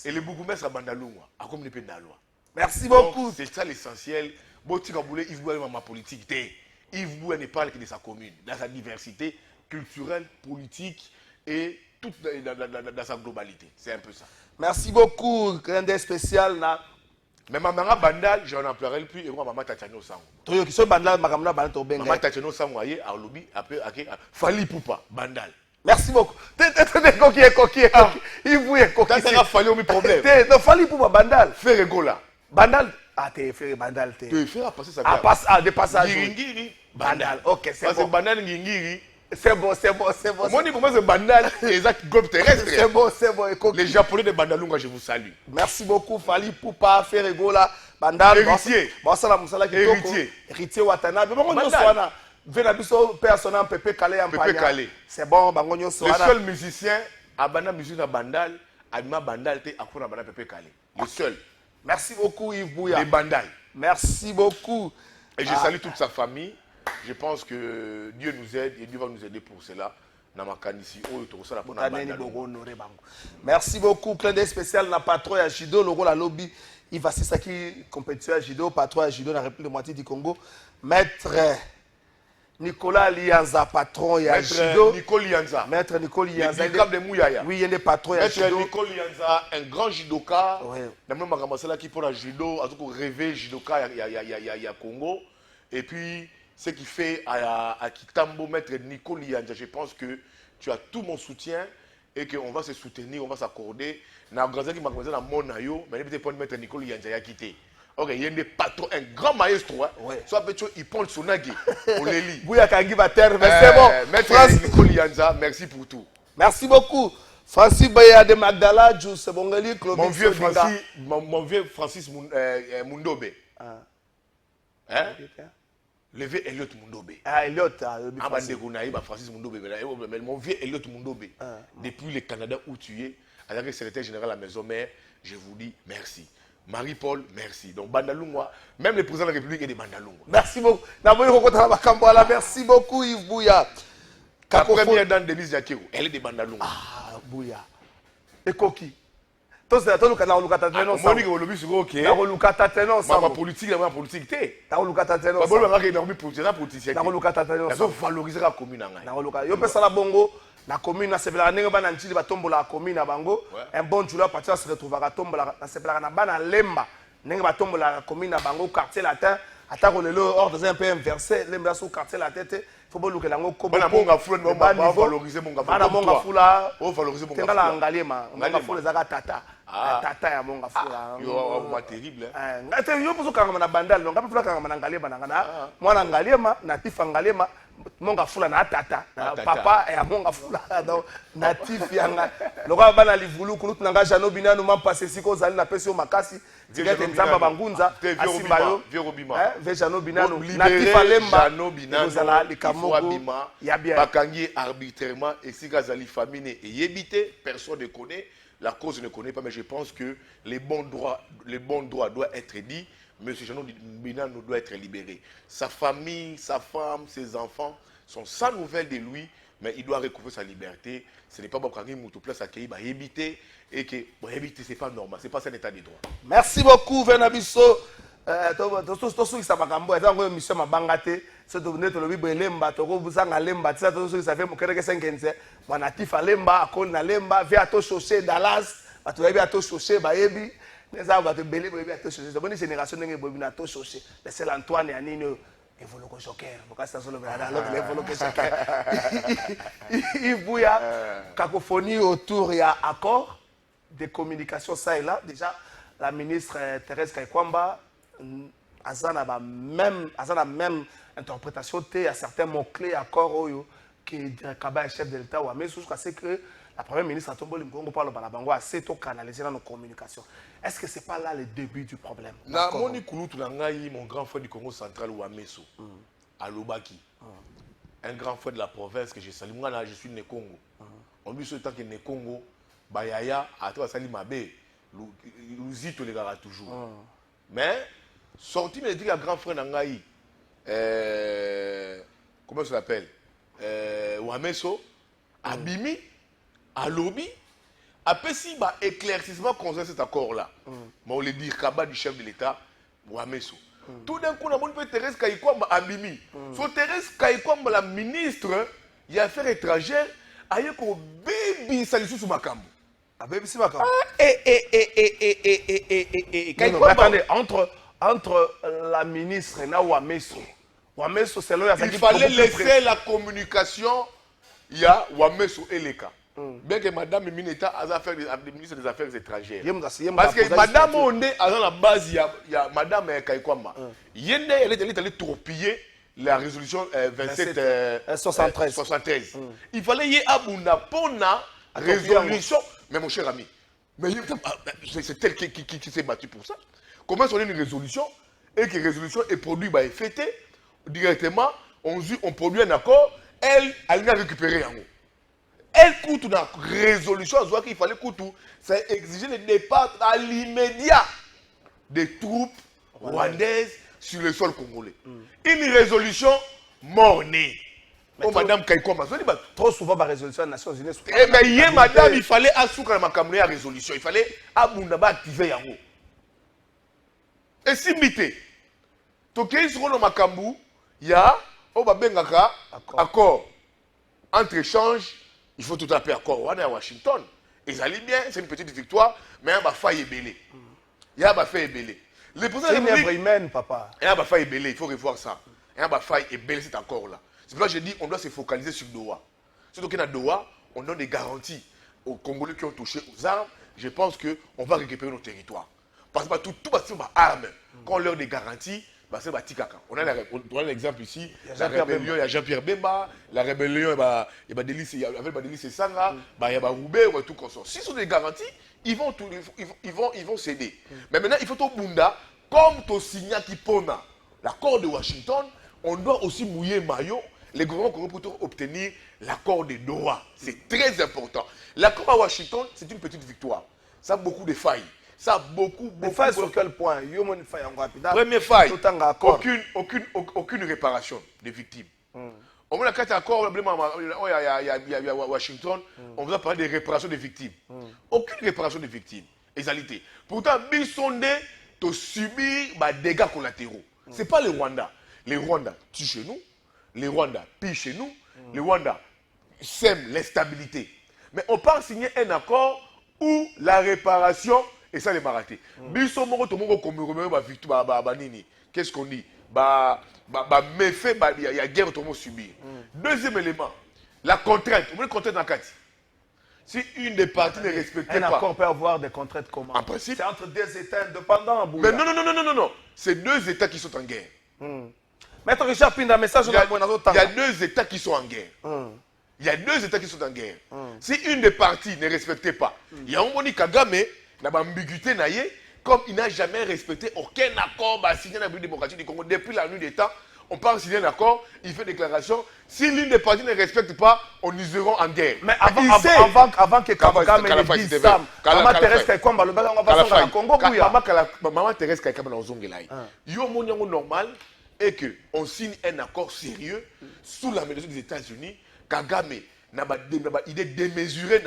et le bourgmestre Bandalungwa a comme l'épée de la loi. Merci beaucoup. C'est ça l'essentiel. Botika Boulé Yves Bouya ma politique Yves Bouya ne parle que de sa commune dans sa diversité culturelle, politique et toute dans sa globalité. C'est un peu ça. Merci beaucoup. Grand spécial na. Mais maman Bandal, je n'en pleurerai plus et moi maman Tatiano Sango. Toi qui sont Bandal, maman Bandal to benga. Maman Tatiano Sango aye à lobby après Fali Poupa Bandal. Merci beaucoup. T'es coquille. Il vous est coquille. T'as fallu au problème. Non Fali Poupa Bandal. Fais rigola. Bandal. Ah t'es fait Bandal t'es. Tu fais passer ça. Ah passe à des passages. Ngiri Bandal. OK, c'est bon. Parce que Bandal Ngiri. C'est bon. Moi, comment c'est Bandal et Isaac Globe terrestre. C'est bon. Les Japonais de Bandalungwa, je vous salue. Merci beaucoup, Fali Poupa, Ferregola, Bandal. Héritier. Héritier Watanabe. Venabiso personnel Pepe Calais en Pagna. C'est bon, Bangonyo Soana. Le seul musicien à Banda musique à Bandal, Adma Bandal, t'es à quoi Banda Pepe Calais. Le seul. Merci beaucoup, Yves Bouya. Les Bandal. Merci beaucoup. Et je salue toute sa famille. Je pense que Dieu nous aide et Dieu va nous aider pour cela. Merci beaucoup. Clin d'œil spécial na patron ya judo logo la lobby. Il va c'est ça qui compétition à judo, patron à judo dans la République démocratique du Congo. Maître Nicolas Lianza, patron ya judo. Maître Nicolas Lianza. Oui, il est patron ya judo. Maître Nicolas Lianza, un grand judoka. Namno makamasa qui pour la judo, a tout rêver judoka ya Congo. Et puis ce qui fait à Kitambo, Maître Nicolas Lianza, je pense que tu as tout mon soutien et qu'on va se soutenir, on va s'accorder. Na grand qui m'a commencé à mon ayo, mais il peut Maître Nicolas Lianza ya quitté. Ok, il y a des patrons, un grand maestro. Soit peut-être il prend le sonagi, on les lit. Bouya Kangi va terre, mais c'est bon. Maître Nicolas Lianza, merci pour tout. Merci beaucoup. Francis Baya de Magdala, Jus Bongali, mon vieux Francis Mundobe. Hein? levé Elliot Mundobe. Ah, Elliot, Francis Mundobe. Mais mon vieux Elliot Mundobe, depuis le Canada où tu es, avec le secrétaire général à la maison mère, je vous dis merci. Marie-Paul, merci. Donc, Bandalungwa, même le président de la République est de Bandalungwa. Merci beaucoup. Merci beaucoup, Yves Bouya. La première dame, Denise Yakiro, elle est de Bandalungwa. Ah, Bouya. Et Koki. Ma politique, la politique, la commune, c'est la commune à Bango. Un bon jour, partir se retrouve à Tombola, c'est la Bana Lemba. Nenga Tombola, commune à Bango, quartier latin. Attaque le ordre des un peu inversé, Lemba sous quartier la tête. Faut pas que l'ango comme valoriser mon gars. Tata. Tata ya monga fula. Yo terrible. Yo poso kanga na bandal, donc apela kanga na ngalema na mwana ngalema natif ngalema monga fula na tata. Papa ya monga fula donc natif yanga. Loka bana livulu kulutu nanga jano binanu mampase siko zali na pesi yo makasi. Digete nzamba bangunza asimbayo. Vejano binanu natif alemba. Ozala likamogo ya bien. Bakangi arbitrairement et si gazali famine et yebité, personne ne connaît. La cause ne connaît pas, mais je pense que les bons droits doivent être dits. M. Jeannot Binano doit être libéré. Sa famille, sa femme, ses enfants sont sans nouvelles de lui, mais il doit recouvrir sa liberté. Ce n'est pas Bakangi Moutouplas à qui il va éviter et que éviter, ce n'est pas normal, ce n'est pas un état de droit. Merci beaucoup, Venabiso. Tosu ça makambo eza ngo mission mabangate so to neto lobi belemba to ko busanga lemba tsa to so ça fait mokereke 5 mwana tifa lemba akol na lemba via to chaussée Dallas bato yebi ato chaussée bayebi neza bato bele yebi ato chaussée boni génération ndenge bobi na to chaussée c'est l'Antoine ya nini evolo ko joker bokasa solo bela alors que evolo ko joker Ibuya cacophonie autour ya accord de communication ça et là déjà la ministre Thérèse Kaikwamba a la même interprétation à certains mots-clés accords Oyo qui est chef de l'État. Mais je sais que la première ministre a tombé le parle de Bango assez tôt canalisé dans nos communications. Est-ce que ce n'est pas là le début du problème? Mon grand frère du Congo central, Ouameso, à Lobaki, un grand frère de la province que je salue. Moi, je suis né Congo. On dit tant que né Congo, Bayaya, à toi, Salim Abe, Louzito les gars toujours. Mais, sorti, mais dit à grand frère Nangaï, comment ça s'appelle? Ouameso, Abimi, Alobi, après si bah éclaircissement concernant cet accord-là, on le dit Kaba du chef de l'État, Ouameso. Tout d'un coup, on a dit Thérèse Kaikwamba Abimi. So Thérèse Kaikwamba, la ministre des Affaires étrangères, a eu un baby salissou sous Makambo. Baby si Makambo. Attendez, entre la ministre et Ouameso. Ouameso, c'est là il fallait laisser la communication, il y a Ouameso et les cas. Bien que Madame Mineta a affaires des ministres des Affaires étrangères. Parce que Madame Onde a dans la base, il y a Madame Kaikwamba. Yende, elle est allée torpiller la résolution 73. Il fallait y avoir Pona résolution. Mais mon cher ami, c'est elle qui s'est battue pour ça. Comment est-ce qu'on a une résolution et que la résolution est produite est fêtée directement, on produit un accord, elle a récupéré en haut. Elle coûte une résolution, on voit qu'il fallait coûter, ça exigeait le départ à l'immédiat des troupes rwandaises sur le sol congolais. Une résolution mornée. Oh, Madame Kaikwamba, trop souvent par résolution des Nations Unies. Mais Madame, il fallait assurer la résolution, il fallait activer Yango. Et si mité, toké sur le Makambu, il y a accord entre échanges. Il faut tout à fait accord à Washington. Et ça allait bien, c'est une petite victoire, mais il y a faille belé. Il y a faille belé. C'est une œuvre humaine, papa. Il y a faille belé, il faut revoir ça. Il y a faille et belé cet accord-là. C'est pour ça que je dis on doit se focaliser sur Doha. Surtout qu'à Doha, on donne des garanties aux Congolais qui ont touché aux armes. Je pense qu'on va récupérer nos territoires. Parce que tout c'est armes. Quand on leur des garanties, c'est Batikaka. On a l'exemple ici, la rébellion, il y a Jean-Pierre Bemba, la rébellion, il y a Délice Sanga, il y a Roubaix, ou tout comme ça. Si ce sont des garanties, ils vont céder. Mais maintenant, il faut au Bunda, comme tu signes qui pona l'accord de Washington, on doit aussi mouiller maillot, les gouvernements pour obtenir l'accord de Doha. C'est très important. L'accord à Washington, c'est une petite victoire. Ça a beaucoup de failles. Ça a beaucoup de failles sur quel point? Première faille, aucune réparation des victimes. On va la accord à Washington, on va parler de réparation des victimes. Aucune réparation des victimes. Égalité. Pourtant, Bissonde to subir des dégâts collatéraux. Ce n'est pas les Rwandais. Les Rwandais tuent chez nous, les Rwandais pillent chez nous, les Rwandais sèment l'instabilité. Mais on part signer un accord où la réparation, et ça les maraté. Bissonde to mongo comme victoire qu'est-ce qu'on dit? Méfait, il y a guerre tout le monde subir. Deuxième élément, la contrainte. Vous voulez contrainte dans Kati? Si une des parties ne respecte pas... Un accord peut avoir des contraintes comment? En principe. C'est entre deux États indépendants. Mais non. C'est deux États qui sont en guerre. Maître Richard Pinda, message il y a deux États qui sont en guerre. Il y a deux États qui sont en guerre. Si une des parties ne respecte pas, il y a un Moni Kagame, il y a une ambiguïté, comme il n'a jamais respecté aucun accord signé dans la République démocratique du Congo depuis la nuit des temps. On part signer un accord, il fait déclaration. Si l'une des parties ne respecte pas, on nous irons en guerre. Mais avant que Kagame ne dise ça, Maman Thérèse Kaikwamba, le balan va passer au Congo. Maman Thérèse Kaikwamba dans Zongelaï. Il y a un moment normal et qu'on signe un accord sérieux sous la médiation des États-Unis. Kagame n'a pas idée démesurée.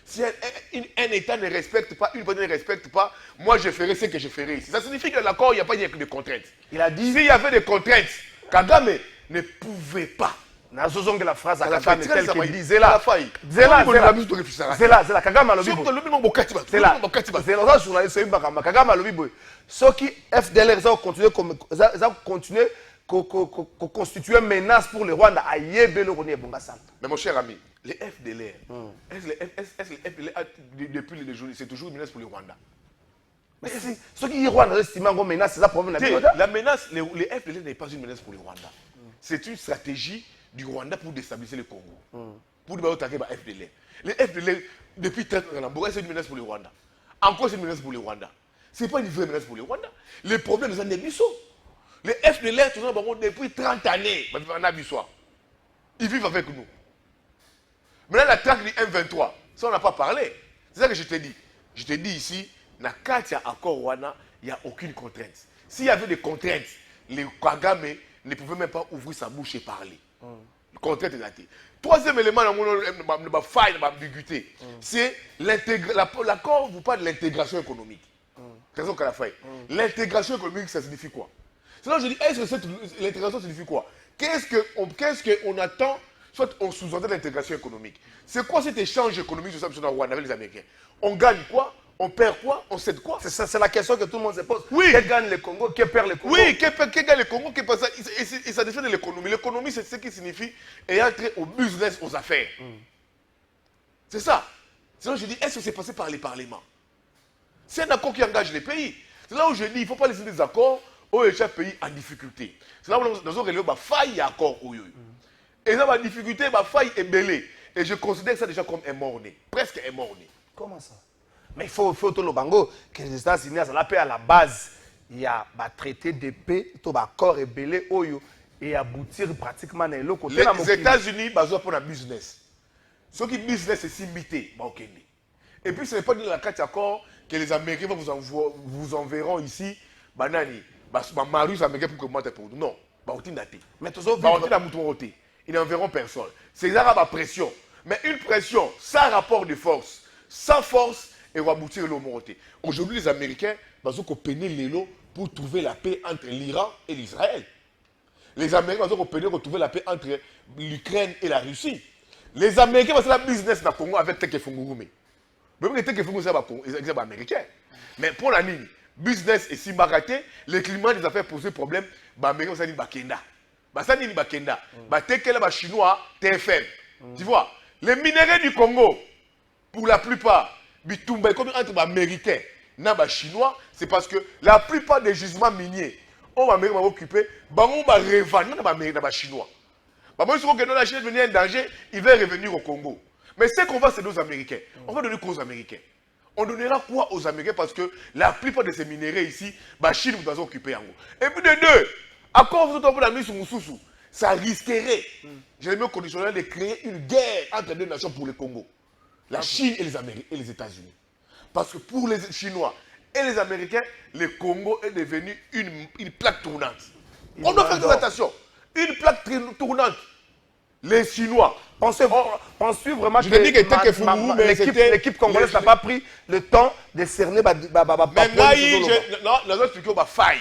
Si un État ne respecte pas, une partie ne respecte pas, moi je ferai ce que je ferai ici. Ça signifie que l'accord, il n'y a pas de contraintes. Il a dit... S'il y avait des contraintes, Kagame ne pouvait pas. La phrase à Kagame telle qu'il dit Zela. Zela, Kagame a l'objet. Ceux qui FDLR, ils ont continué constituer une menace pour le Rwanda à Yébé le Rwanda Bongassam. Mais mon cher ami, les FDLR, est-ce que les FDLR, depuis les jours, c'est toujours une menace pour le Rwanda? Mais ceux qui disent Rwanda estiment une menace, c'est ça le problème. La menace, les FDLR n'est pas une menace pour le Rwanda. C'est une stratégie du Rwanda pour déstabiliser le Congo. Pour attaquer les FDLR. Les FDLR, depuis 30 ans, c'est une menace pour le Rwanda. Encore, c'est une menace pour le Rwanda. Ce n'est pas une vraie menace pour le Rwanda. Les problèmes, c'est des bisous. Les FDLR, depuis 30 années, ils vivent avec nous. Maintenant, la traque du M23, ça, on n'a pas parlé. C'est ça que je te dis. Je te dis ici, dans le Katia accord Rwanda, il n'y a aucune contrainte. S'il y avait des contraintes, les Kagame ne pouvaient même pas ouvrir sa bouche et parler. Contrainte est datée. Troisième élément, la faille, l'ambiguïté, c'est l'accord vous parle de l'intégration économique. Raison qu'à la faille. L'intégration économique, ça signifie quoi? Sinon, je dis, est-ce que l'intégration signifie quoi? Qu'est-ce qu'on attend? Soit on sous-entend l'intégration économique. C'est quoi cet échange économique sur ça avec les Américains? On gagne quoi? On perd quoi? On cède quoi? C'est la question que tout le monde se pose. Oui. Qui gagne le Congo? Qui perd le Congo? Oui, qui gagne le Congo? Qui perd ça? Et ça défend l'économie. L'économie, c'est ce qui signifie et entrer au business, aux affaires. C'est ça. Sinon, je dis, est-ce que c'est passé par les parlements? C'est un accord qui engage les pays. C'est là où je dis, il ne faut pas laisser des accords où chaque pays en difficulté. C'est là où nous avons relevé la faille à accord. Et là, la difficulté, la faille est belée. Et je considère ça déjà comme un mort-né. Presque un mort-né. Comment ça? Mais il faut tout le bango que les États-Unis, la paix à la base, il y a un traité de paix, tout accord est belé, et aboutir pratiquement dans le côté. Les États-Unis, ils ont un business. Ce qui business, c'est s'imiter. Et puis, ce n'est pas dans la carte d'accord que les Américains vous enverront ici, banani, Marus Américain pour que moi pour nous. Non, mais ils n'enverront personne. C'est là la pression. Mais une pression sans rapport de force, sans force, et va aboutir l'eau montée. Aujourd'hui, les Américains ont peiner l'élo pour trouver la paix entre l'Iran et l'Israël. Les Américains ont peiner pour trouver la paix entre l'Ukraine et la Russie. Les Américains vont faire la business dans le Congo avec Teke Fungurume. Même que Teke Fungurume, c'est américain. Mais pour la ligne, business et si baraté, le climat des affaires posent problème, les Américains vont dire Bakenda. Ça dit Bakenda. Teke les Chinois, TFM. Tu vois, les minéraux du Congo, pour la plupart, comme entre les Américains et les Chinois, c'est parce que la plupart des gisements miniers, on va occuper, on va revendre les Chinois. Moi, si la Chine est en danger, il va revenir au Congo. Mais ce qu'on va, c'est aux Américains. On va donner quoi aux Américains? On donnera quoi aux Américains? Parce que la plupart de ces minéraux ici, la Chine vous a occupé en gros. Et puis de deux, Accord vous avez la mise sur Moussoussou. Ça risquerait, je l'ai mis au conditionnel de créer une guerre entre deux nations pour le Congo. La Chine et les États-Unis. Parce que pour les Chinois et les Américains, le Congo est devenu une plaque tournante. On doit faire attention. Une plaque tournante. Les Chinois. Pensez vraiment que l'équipe congolaise n'a pas pris le temps de cerner non, expliqué aux failles.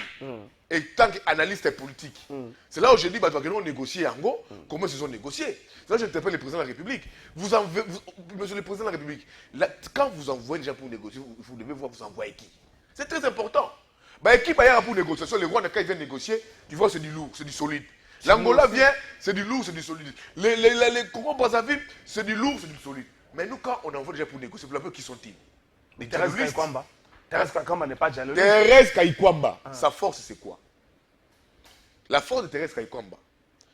Et tant qu'analyste politique, c'est là où je dis que nous négocier en Ango, comment ils ont négocié. C'est là que j'interpelle le président de la République. Monsieur le président de la République, quand vous envoyez des gens pour négocier, vous devez voir vous envoyez qui. C'est très important. Qui va pour négociation, les Rwandais, quand ils viennent négocier, tu vois, c'est du lourd, c'est du solide. L'Angola vient, c'est du lourd, c'est du solide. Les Congo-Brazzaville, c'est du lourd, c'est du solide. Mais nous, quand on envoie des gens pour négocier, vous savez qui sont-ils? Les terroristes. Thérèse Kaikwamba n'est pas dialoguiste. Thérèse Kaikwamba, sa force c'est quoi? La force de Thérèse Kaikwamba.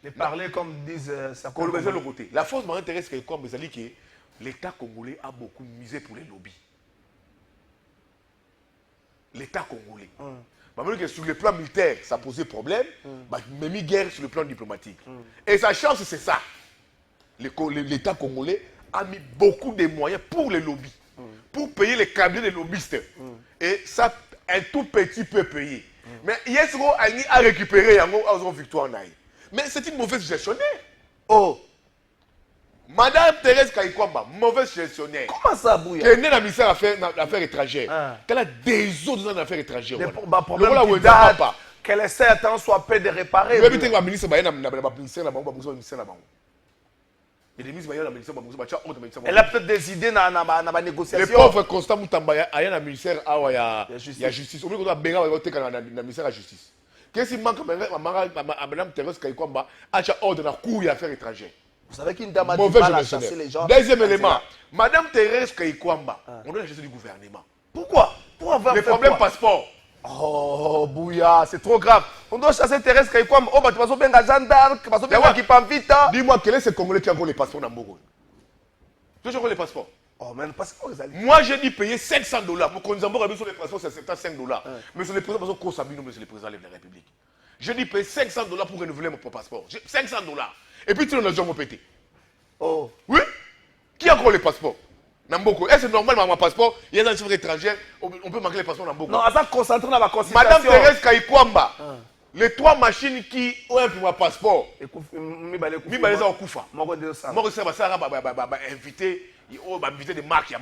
De parler comme disent sa le côté. La force de Thérèse Kaikwamba, c'est que l'État congolais a beaucoup misé pour les lobbies. L'État congolais. Même que sur le plan militaire, ça posait problème, mais mis guerre sur le plan diplomatique. Et sa chance, c'est ça. L'État congolais a mis beaucoup de moyens pour les lobbies. Pour payer les cabinets des lobbyistes. Et ça, un tout petit peu payé. Mais Yesro a récupéré une victoire. Mais c'est une mauvaise gestionnaire. Oh! Madame Thérèse Kaikwamba, mauvaise gestionnaire. Comment ça, Bouya? Qui est née dans le ministère des Affaires étrangères. Qu'elle a des autres affaires étrangères. Des problèmes qui datent, qu'elle essaie à temps soit peu de réparer. Le ministre elle a peut-être des idées dans la négociation. Les pauvres Constant Moutamba, il y a un ministère il y a justice. Au milieu de la ministère de la justice. Qu'est-ce qui manque à Mme Thérèse Kaikwamba à ordre dans la cour des affaires étrangères? Vous savez qu'une dame a du mal à chasser les gens. Deuxième élément, Mme Thérèse Kaikwamba, on doit la gestion du gouvernement. Pourquoi? Pour avoir les problèmes passeport. Oh, Bouya, c'est trop grave. On doit chasser Thérèse Kaikwamba. Oh, bah, tu vas sauver un gendarme, tu vas sauver un qui parle vite. Dis-moi, quel est ce Congolais qui a encore les passeports dans Mbogo? Tu as encore les passeports? Oh, mais le passeport, ils allaient. Moi, j'ai dit payer $500. Pour qu'on nous envoie sur les passeports, c'est $75. Monsieur le président, monsieur le président de la République. J'ai dit payer $500 pour renouveler mon passeport. $500. Et puis, tu nous as pété. Oh. Oui? Qui a encore les passeports? Namboko. Est-ce normal, mon passeport, il y a des chiffres étrangers, on peut manquer les passeports Namboko. Non, ça concentre dans la consultation. Madame Thérèse Kaikwamba, les 3 machines qui ont un pour mon passeport, Mibaleza Okufa. Moi, je invité des marques,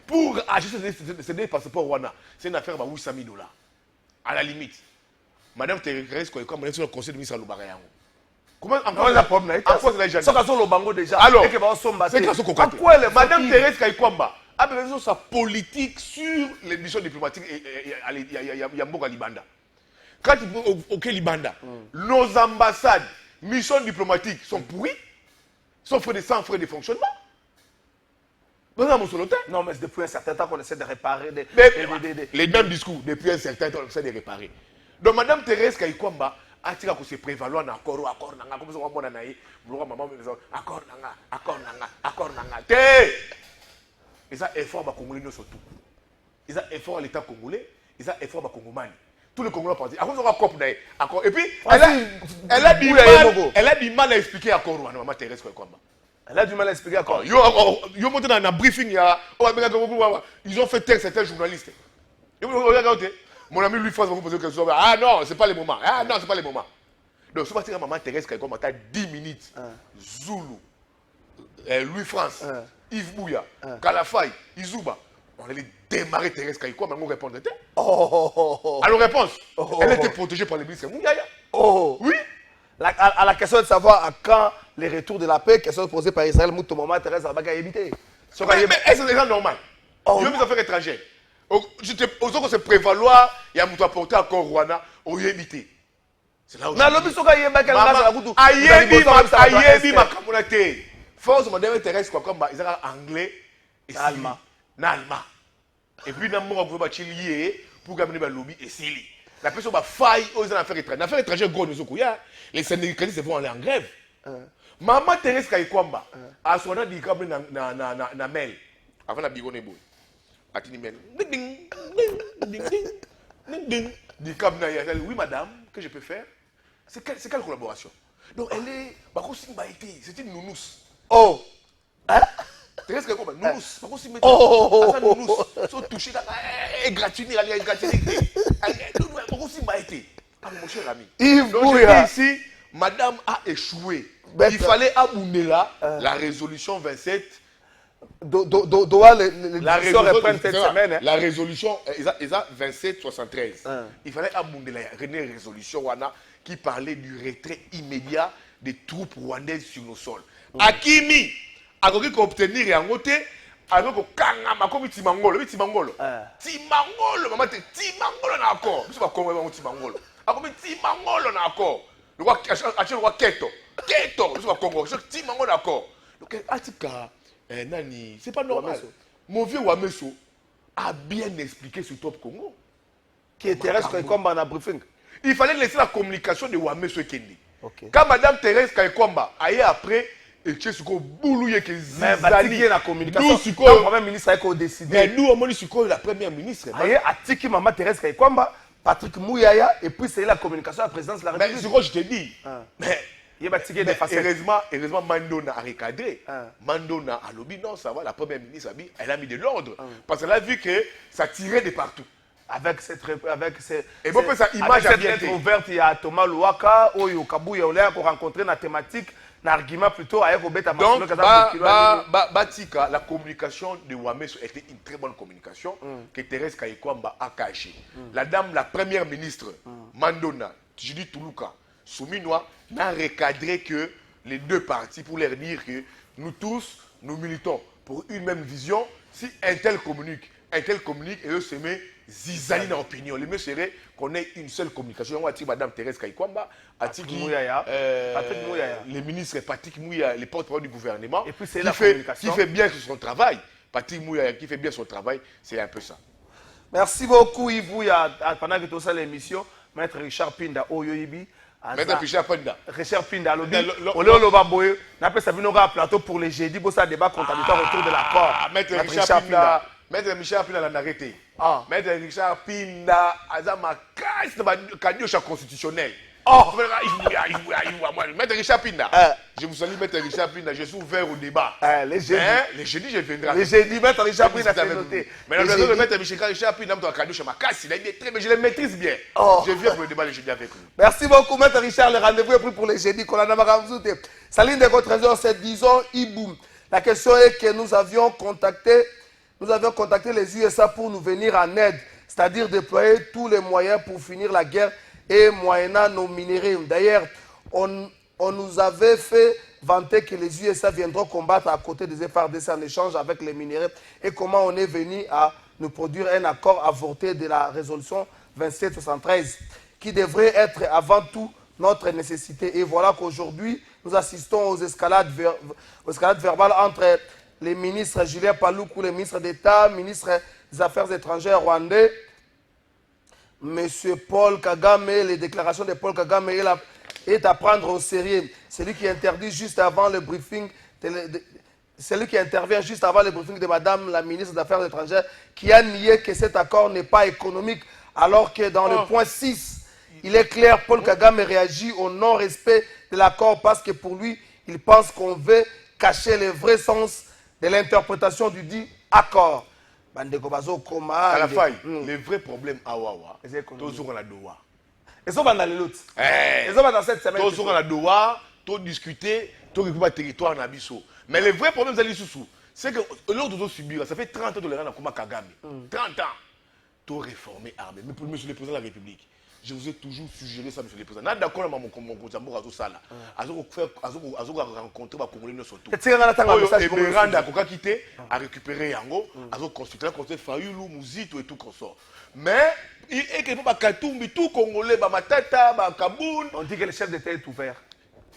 pour acheter ces passeports Rwanda, c'est une affaire de $800 000. À la limite. Madame Thérèse Kaikwamba, elle est sur le conseil de ministre Loubaréango. Comment encore la problème là? Ça va sur le bango déjà. Alors, c'est que Madame Thérèse Kaikwamba a besoin de sa politique sur les missions diplomatiques et Yamboka Libanda. Quand il faut au Libanda, nos ambassades, missions diplomatiques sont pourries, sans frais de fonctionnement. Non, mais depuis un certain temps qu'on essaie de réparer les mêmes discours, depuis un certain temps, on essaie de réparer. Donc, Madame Thérèse Kaikwamba a tiré à se prévaloir dans l'accord, comme ça, on va accord, ils ont effort à Congolais surtout. Ils ont effort à l'État congolais, ils ont effort à Congomani. Tous les Congolais partent. Et puis, elle a du mal à expliquer l'accord, Maman Thérèse Kaikwamba. Elle a du mal à expliquer l'accord. Ils ont monté dans un briefing, ils ont fait taire certains journalistes. Mon ami Louis France va vous poser une question. Ah non, c'est pas le moment. Ah non, c'est pas le moment. Donc, si vous avez Maman Thérèse Kaikwamba, tu as 10 minutes. Zoulou, Louis France, Yves Bouya, Kalafay, Izuba. On allait démarrer Thérèse Kaikwamba, on répondait. Alors, réponse. Elle était protégée par le ministre Mouyaya. Oui. À la question de savoir à quand les retours de la paix, question posée par Israël Moutou Maman Thérèse Kabaka a évité. Mais est-ce que c'est déjà normal? Il y a des affaires étrangères. Aux autres, c'est prévaloir, il y a un apporté encore Rwanda, on y évité. C'est là où. Mais l'homme, Ayebi Makamunate. Force, Madame Thérèse Kaikwamba, ils ont anglais et allemand. Et puis, dans le monde, vous avez lié pour gagner le lobby et Sili. La personne va faillir aux affaires étrangères. Les affaires étrangères, gros, les syndicalistes vont aller en grève. Maman Thérèse Kaikwamba, à son nom, dit comme na mail. Avant la bigone boy. Atini mail. Ding ding ding ding ding ding ding. Dit comme na oui madame, que je peux faire, c'est quelle collaboration? Donc elle est, c'est une nounous. Oh! Hein? Thérèse Kayikwamba, nounous. Oh! Nounous. Sont touchés dans égratigner, mon cher ami. Yves Donc Bouya. je dis ici, madame a échoué. Bête. Il fallait abonder là la résolution 27. Doit les La discussions résolution reprennent cette semaine. Hein. La résolution, ils 27-73. Il fallait abonder la résolution wana qui parlait du retrait immédiat des troupes rwandaises sur nos sols. Akimi a obtenu en côté avec kangama comme timangolo, timangolo. Timangolo, maman timangolo na accord. Je sais pas comment timangolo. A comme timangolo na accord. Le roi keto. Keto, je sais pas comment. Timangolo na accord. Donc atika nani, c'est pas normal. Mon vieux Wameso a bien expliqué sur Top Congo. Qui est Thérèse Kayikwamba dans le briefing. Il fallait laisser la communication de Wameso Kendi. Okay. Quand Madame Thérèse Kayikwamba aille après, et tu sais que Boulouye que Zizali la communication. Nous, le Premier ministre a décidé. Mais nous, on est la première ministre. Aïe, Atiki Maman Thérèse Kayikwamba, Patrick Mouyaya, et puis c'est la communication à la présidence de la République. Mais c'est quoi je te dis. Mais heureusement, Mandona a recadré. Mandona a lobby, non, ça va, la première ministre, elle a mis de l'ordre. Parce qu'elle a vu que ça tirait de partout. Avec cette lettre ouverte, il y a Thomas Louaka, Oyo Kabouya, on a rencontré la thématique, l'argument plutôt à Robert Amasolo. Donc, Batika, la communication de Wameso était une très bonne communication que Thérèse Kayikwamba a cachée. La dame, la première ministre, Mandona, Judith Toulouka, Souminois, n'a recadré que les deux partis pour leur dire que nous tous, nous militons pour une même vision. Si un tel communique et eux se met zizali dans l'opinion. Le mieux serait qu'on ait une seule communication. On a dit Madame Thérèse Kayikwamba, Patrick Mouyaya, les ministres Patrick Mouyaya, les porte-parole du gouvernement, et puis c'est la communication qui fait bien son travail. Patrick Mouyaya qui fait bien son travail, c'est un peu ça. Merci beaucoup Yves Bouya. Pendant que tu as l'émission, Maître Richard Pinda, Oyoibi. Maître Richard Pinda. Richard Pinda, Olobaboye, n'a pas savoir un plateau pour les jeudis, pour ça débat contradictoire autour de l'accord. Maître Richard Pinda. Maître Richard Pinda l'a arrêté. Maître Richard Pinda a ma casse de cadeau constitutionnel. Maître Richard Pinda. Je vous salue, Maître Richard Pinda. Je suis ouvert au débat. Les jeudis, je viendrai. Les jeudis, Maître Richard Pinda, c'est noté. Mais la raison de Maître Richard Pinda, mais je le maîtrise bien. Je viens pour le débat les jeudis avec vous. Merci beaucoup, Maître Richard. Le rendez-vous est pris pour les jeudis. Saline de votre trésor, c'est disons Iboum. La question est que nous avions contacté les USA pour nous venir en aide, c'est-à-dire déployer tous les moyens pour finir la guerre et moyennant nos minéraux. D'ailleurs, on nous avait fait vanter que les USA viendront combattre à côté des FARDC en échange avec les minéraux et comment on est venu à nous produire un accord avorté de la résolution 2773 qui devrait être avant tout notre nécessité. Et voilà qu'aujourd'hui, nous assistons aux escalades verbales entre les ministres Julien Paloukou, le ministre d'État, ministre des Affaires étrangères rwandais, M. Paul Kagame, les déclarations de Paul Kagame est à prendre au sérieux. Celui qui interdit juste avant le briefing, celui qui intervient juste avant le briefing de Madame la ministre des Affaires étrangères, qui a nié que cet accord n'est pas économique, alors que dans le point 6, il est clair, Paul Kagame réagit au non-respect de l'accord parce que pour lui, il pense qu'on veut cacher le vrai sens de l'interprétation du dit accord. À la faille, le vrai problème à Wawa, toujours on a Doha. Et ça va dans les autres. Et ça va dans cette semaine. Toujours on a Doha, tout discuter, tout récupérer le territoire dans Bisso. Mais le vrai problème, c'est que l'autre doit subir. Ça fait 30 ans de l'Iran à Kagame. 30 ans. Tout réformer armé. Mais pour monsieur le président de la République, je vous ai toujours suggéré ça, monsieur le président. N'a d'accord avec mon Kojambo à ça là. À rencontrer ma Congolais surtout. Et Miranda a quitté, à récupérer Yango, à construire Fayoulou, Mouzito et tout consort. Mais il est que pas Katumbi, tout Congolais, Matata, Kaboun. On dit que le chef d'État est ouvert.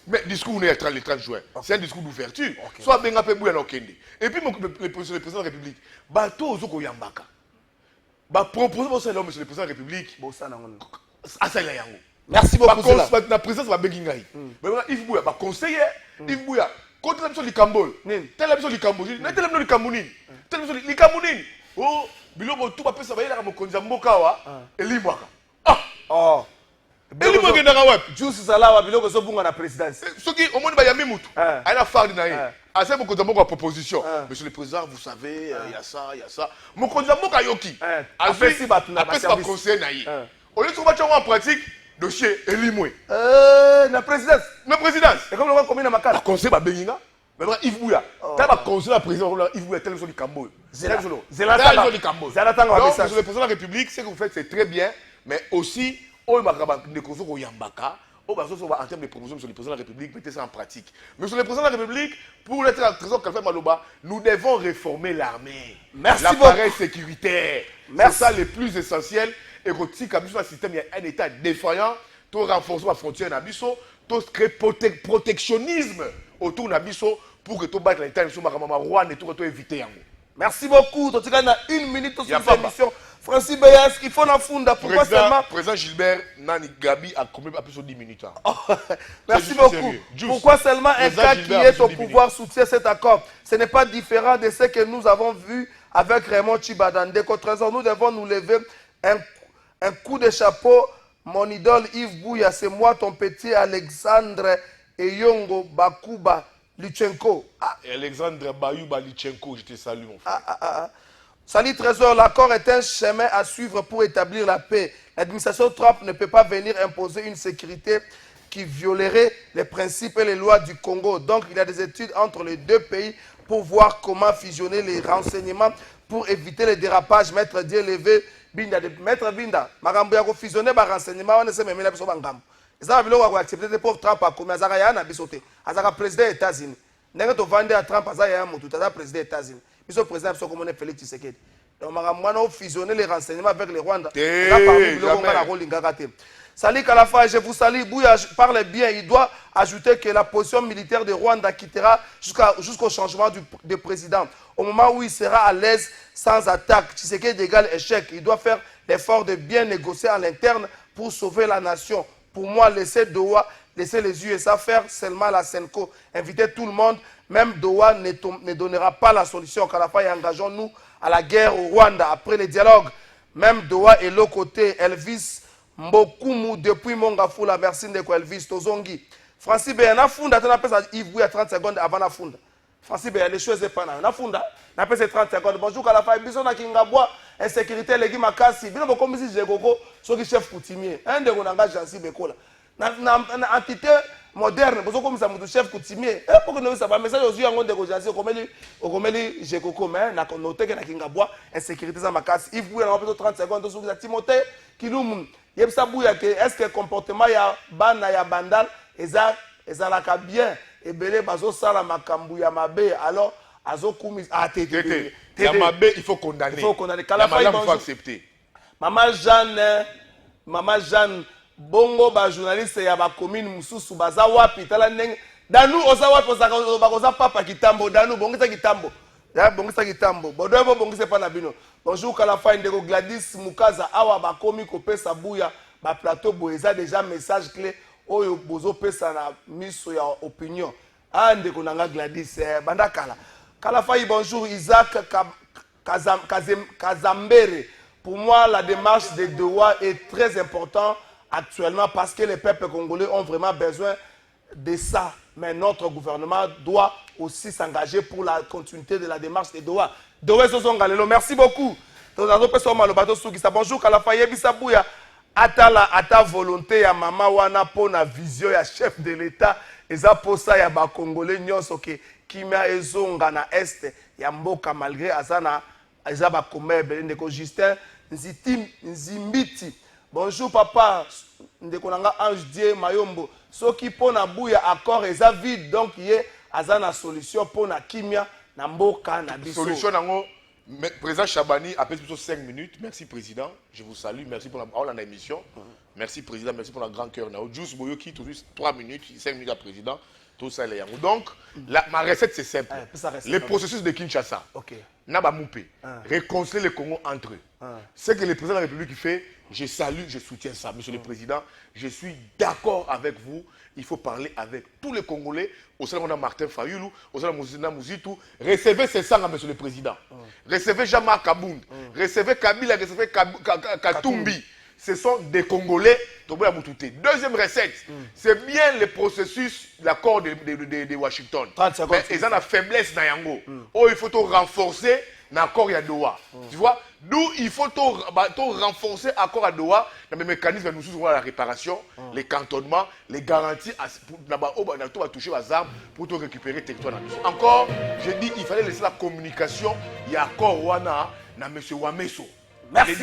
Mais le discours est le 30 juin. C'est un discours d'ouverture. Soit Benga Pebou et Okende. Et puis le président de la République, Bato Ozoko Yambaka. Proposer pour ça, monsieur le président de la République. Merci beaucoup. La présidence va béguingaï. Mais il faut un conseiller, il faut contre la mission du Cambol. Telle la mission du Cambol. Telle la mission du Camounine. Telle la mission du Camounine. Oh, biloko tout va passer ça va y aller à mon Konjamboka wa. Et limwaka. Ah. Oh. Et limwaka Juice Zala biloko so bunga na présidence. Ce qui au monde ba yami mutu. Aina fardi na ye. Assez beaucoup de moko proposition. Monsieur le président, vous savez, il y a ça, il y a ça. Mon candidat moka yoki. Après si ba tuna après ça conseil na ye. Au lieu de trouver en pratique dossier elimwe. Na présidence. Na présidence. Et comme le commune na makala. Conseil ba benginga. Maintenant Yves Bouya. T'as pas conseil la président Yves Bouya tel sur le Cambo. Zela Donc, monsieur le président de la République, ce que vous faites, c'est très bien, mais aussi, en termes de propositions, monsieur le président de la République, mettez ça en pratique. Monsieur le président de la République, pour être la trésor Kalfa Maloba, nous devons réformer l'armée. Merci l'appareil sécuritaire. C'est ça le plus essentiel. Et que si le système, il y a un État défaillant, tout renforcer la frontière Nabiso, tout créer protectionnisme autour Nabiso pour que tout batte l'État et tout éviter. Merci beaucoup. Tu as une minute sur cette émission. Francis Beyas, il faut en funda. Pourquoi seulement président Gilbert Nani Gabi a combien à plus de 10 minutes. Merci beaucoup. Pourquoi seulement un cas qui est au pouvoir soutient cet accord? Ce n'est pas différent de ce que nous avons vu avec Raymond Tchibadande. Contre nous devons nous lever un coup de chapeau. Mon idole Yves Bouya, c'est moi ton petit Alexandre Eyongo Bakuba Luchenko. Alexandre Bayouba Luchenko, je te salue mon frère. Salut Trésor, l'accord est un chemin à suivre pour établir la paix. L'administration Trump ne peut pas venir imposer une sécurité qui violerait les principes et les lois du Congo. Donc il y a des études entre les deux pays pour voir comment fusionner les renseignements pour éviter les dérapages. Maître Dieu levé, Maître Binda, Marambo ya fusionner les renseignements, on ne sait même pas Bangam. Ça veut dire accepter pour Trump à comme Azara na bisoté. Azara président des États-Unis. N'est-ce pas vendre à Trump Azara mutu, Azara président des États-Unis. Biso président biso comme on est Félix Tshisekedi. Donc Marambo na fusionner les renseignements avec les Rwandais. Salut Kalafa, je vous salue. Bouya parle bien. Il doit ajouter que la position militaire de Rwanda quittera jusqu'au changement de président. Au moment où il sera à l'aise, sans attaque, Tshisekedi égale échec. Il doit faire l'effort de bien négocier à l'interne pour sauver la nation. Pour moi, laisser Doha, laisser les USA faire seulement la Senko. Inviter tout le monde, même Doha ne donnera pas la solution. Kalafa, et engageons-nous à la guerre au Rwanda. Après les dialogues, même Doha est l'autre côté. Elvis Mbokumu depuis Mongafula, merci de Elvis Tozongi. Francis Béana Funda, tu as Yves Bouya 30 secondes avant la Funda. Francis Béana, les choses sont pas là. Funda, tu as 30 secondes. Bonjour, Kalafa, Bison na Kingabwa, insécurité, les gars, Makasi, bien comme si j'ai gogo, ce qui chef coutumier. Un de mon engagement, Jansi Bekola. Na entité moderne, parce que ça mon chef coutumier. Et pour que nous sachions, mais ça aussi en de Jansi, comme les j'ai gogo, mais na noté que na Kingabwa, insécurité, ça Makasi. Yves Bouya, on a 30 secondes, sur la Timothée, qui nous est-ce que le comportement ya bana ya bandal ezalaka bien ebele bazo sala makambu ya mabe alors azo kumi tété ya mabe il faut condamner Kalafa il faut accepter. Maman Jeanne bongo ba journaliste ya ba commune mususu baza wapi tala ndenge danu oza wapi oza papa kitambo danu bongisa kitambo ya bongisa kitambo bodo bongisa pa na bino. Bonjour Kalafa Ndeko Gladys Mukaza awa bakomi kopesa Bouya ba plateau boeza déjà message clé oyo bozo pesa na miso ya opinion. Ndeko nanga Gladys bandakala. Kalafa bonjour Isaac Kazambere. Pour moi la démarche de Doha est très importante actuellement parce que les peuples congolais ont vraiment besoin de ça. Mais notre gouvernement doit aussi s'engager pour la continuité de la démarche de Doha. Merci beaucoup. Bonjour Kalafa Yebisa Bouya. Ata volonté ya mama wana po na vision ya chef de l'État eza posa ya ba Congolais nyonso ke kimia ezonga na est ya mboka malgré azana eza ba komebe ndeko Justin Nzimbiti. Bonjour papa ndeko nanga Ange Dieu Mayombo. Soki po na Bouya accord eza vide donc ye azana solution po na kimia na mboka na biso. Solution nango président Chabani appelle plutôt 5 minutes. Merci président, je vous salue, merci pour la émission. Merci président, merci pour la grand cœur. Juste Boyoki, tout juste 3 minutes, 5 minutes à président, tout ça les yango. Donc ma recette c'est simple. Le processus de Kinshasa. Naba Moupé, réconcilier le Congo entre eux. Ce que le président de la République fait, je salue, je soutiens ça. Monsieur le président, je suis d'accord avec vous. Il faut parler avec tous les Congolais. Au sein de Martin Fayoulou, au sein de Mouzitou. Recevez ces sangs, monsieur le président. Recevez Jean-Marc Kabound. Recevez Kabila, recevez Katumbi. Ce sont des Congolais Deuxième recette, c'est bien le processus de l'accord de Washington. Mais ils ont la faiblesse dans Yango. Oh, il faut tout renforcer l'accord à Doha. Tu vois, d'où il faut tout renforcer l'accord à Doha dans les mécanismes nous sur la réparation, les cantonnements, les garanties pour toucher les armes pour tout récupérer le territoire. Encore, je dis qu'il fallait laisser la communication. Il y a accord Wana na M. Wameso. Merci.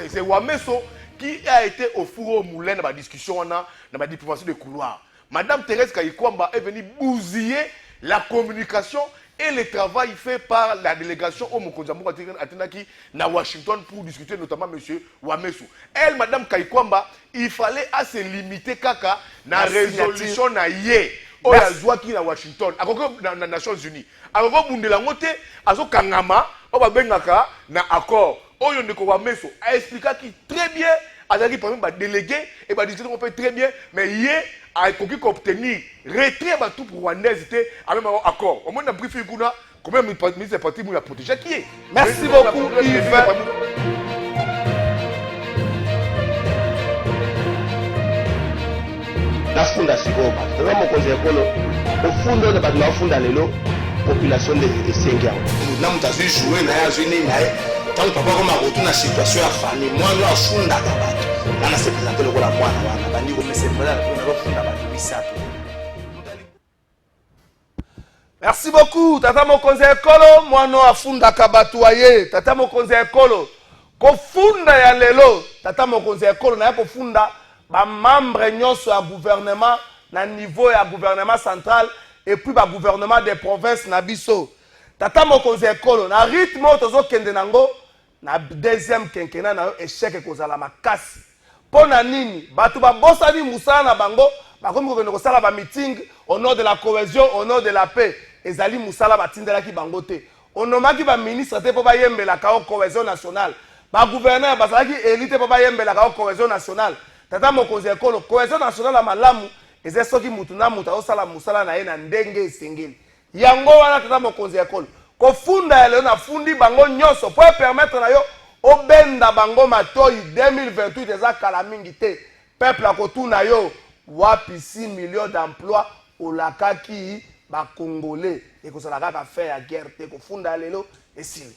C'est Wameso qui a été au four au moulin dans la discussion dans la diplomatie de couloir. Madame Thérèse Kayikwamba est venue bousiller la communication et le travail fait par la délégation au Mokonzambo Atenaki à Washington pour discuter notamment M. Wameso. Elle, Madame Kayikwamba, il fallait se limiter kaka na résolution na yé. Oh, la joie qui est à Washington, dans les Nations Unies. Alors, vous avez dit Kangama, on va bien na accord. Oh, yon de Wameso a expliqué qui très bien, a dit par exemple délégué et va discuter on peut très bien, mais hier a conquis obtenir retrait à tout pour Rwandais était à même accord. Au moins on a briefé Kuna combien de ministres partis pour la protéger qui est. Merci beaucoup Yves. La fondation c'est vraiment conseil au fond de la fondation population de Senghia. Nous avons joué na États-Unis tant que papa comme retourne la situation à famille moi là funda kabato na se présenter le rôle à moi na bandi comme c'est pas là pour funda ba bisato. Merci beaucoup tata mokonzi ekolo mwana afunda kabatuaye tata mokonzi ekolo ko funda ya lelo tata mokonzi ekolo na ko funda ba membre nyonso ya gouvernement na niveau ya gouvernement central et puis ba gouvernement des provinces na biso tata mokonzi ekolo na rythme tozo kende nango na deuxième quinquennat na échec kozala makasi pona nini batu ba bosani musala na bango bakomi ko sala ba meeting au nom de la cohésion au nom de la paix ezali musala batindelaki bango te onomaki ba ministre te po ba yembela ka cohésion nationale ba gouverneur bazalaki élite po ba yembela ka cohésion nationale tata mokonzi ekolo cohésion nationale ya malamu eza soki mutu na mutu osala musala na ye na ndenge esengeli yango wana tata mokonzi ekolo kofunda ya leo na fundi bango nyonso po permettre na yo obenda bango matoi 2028 eza kala mingi te peuple akotuna yo wapi 6 millions d'emplois olakaki ba congolais et ko sala ka faire ya guerre te kofunda lelo esili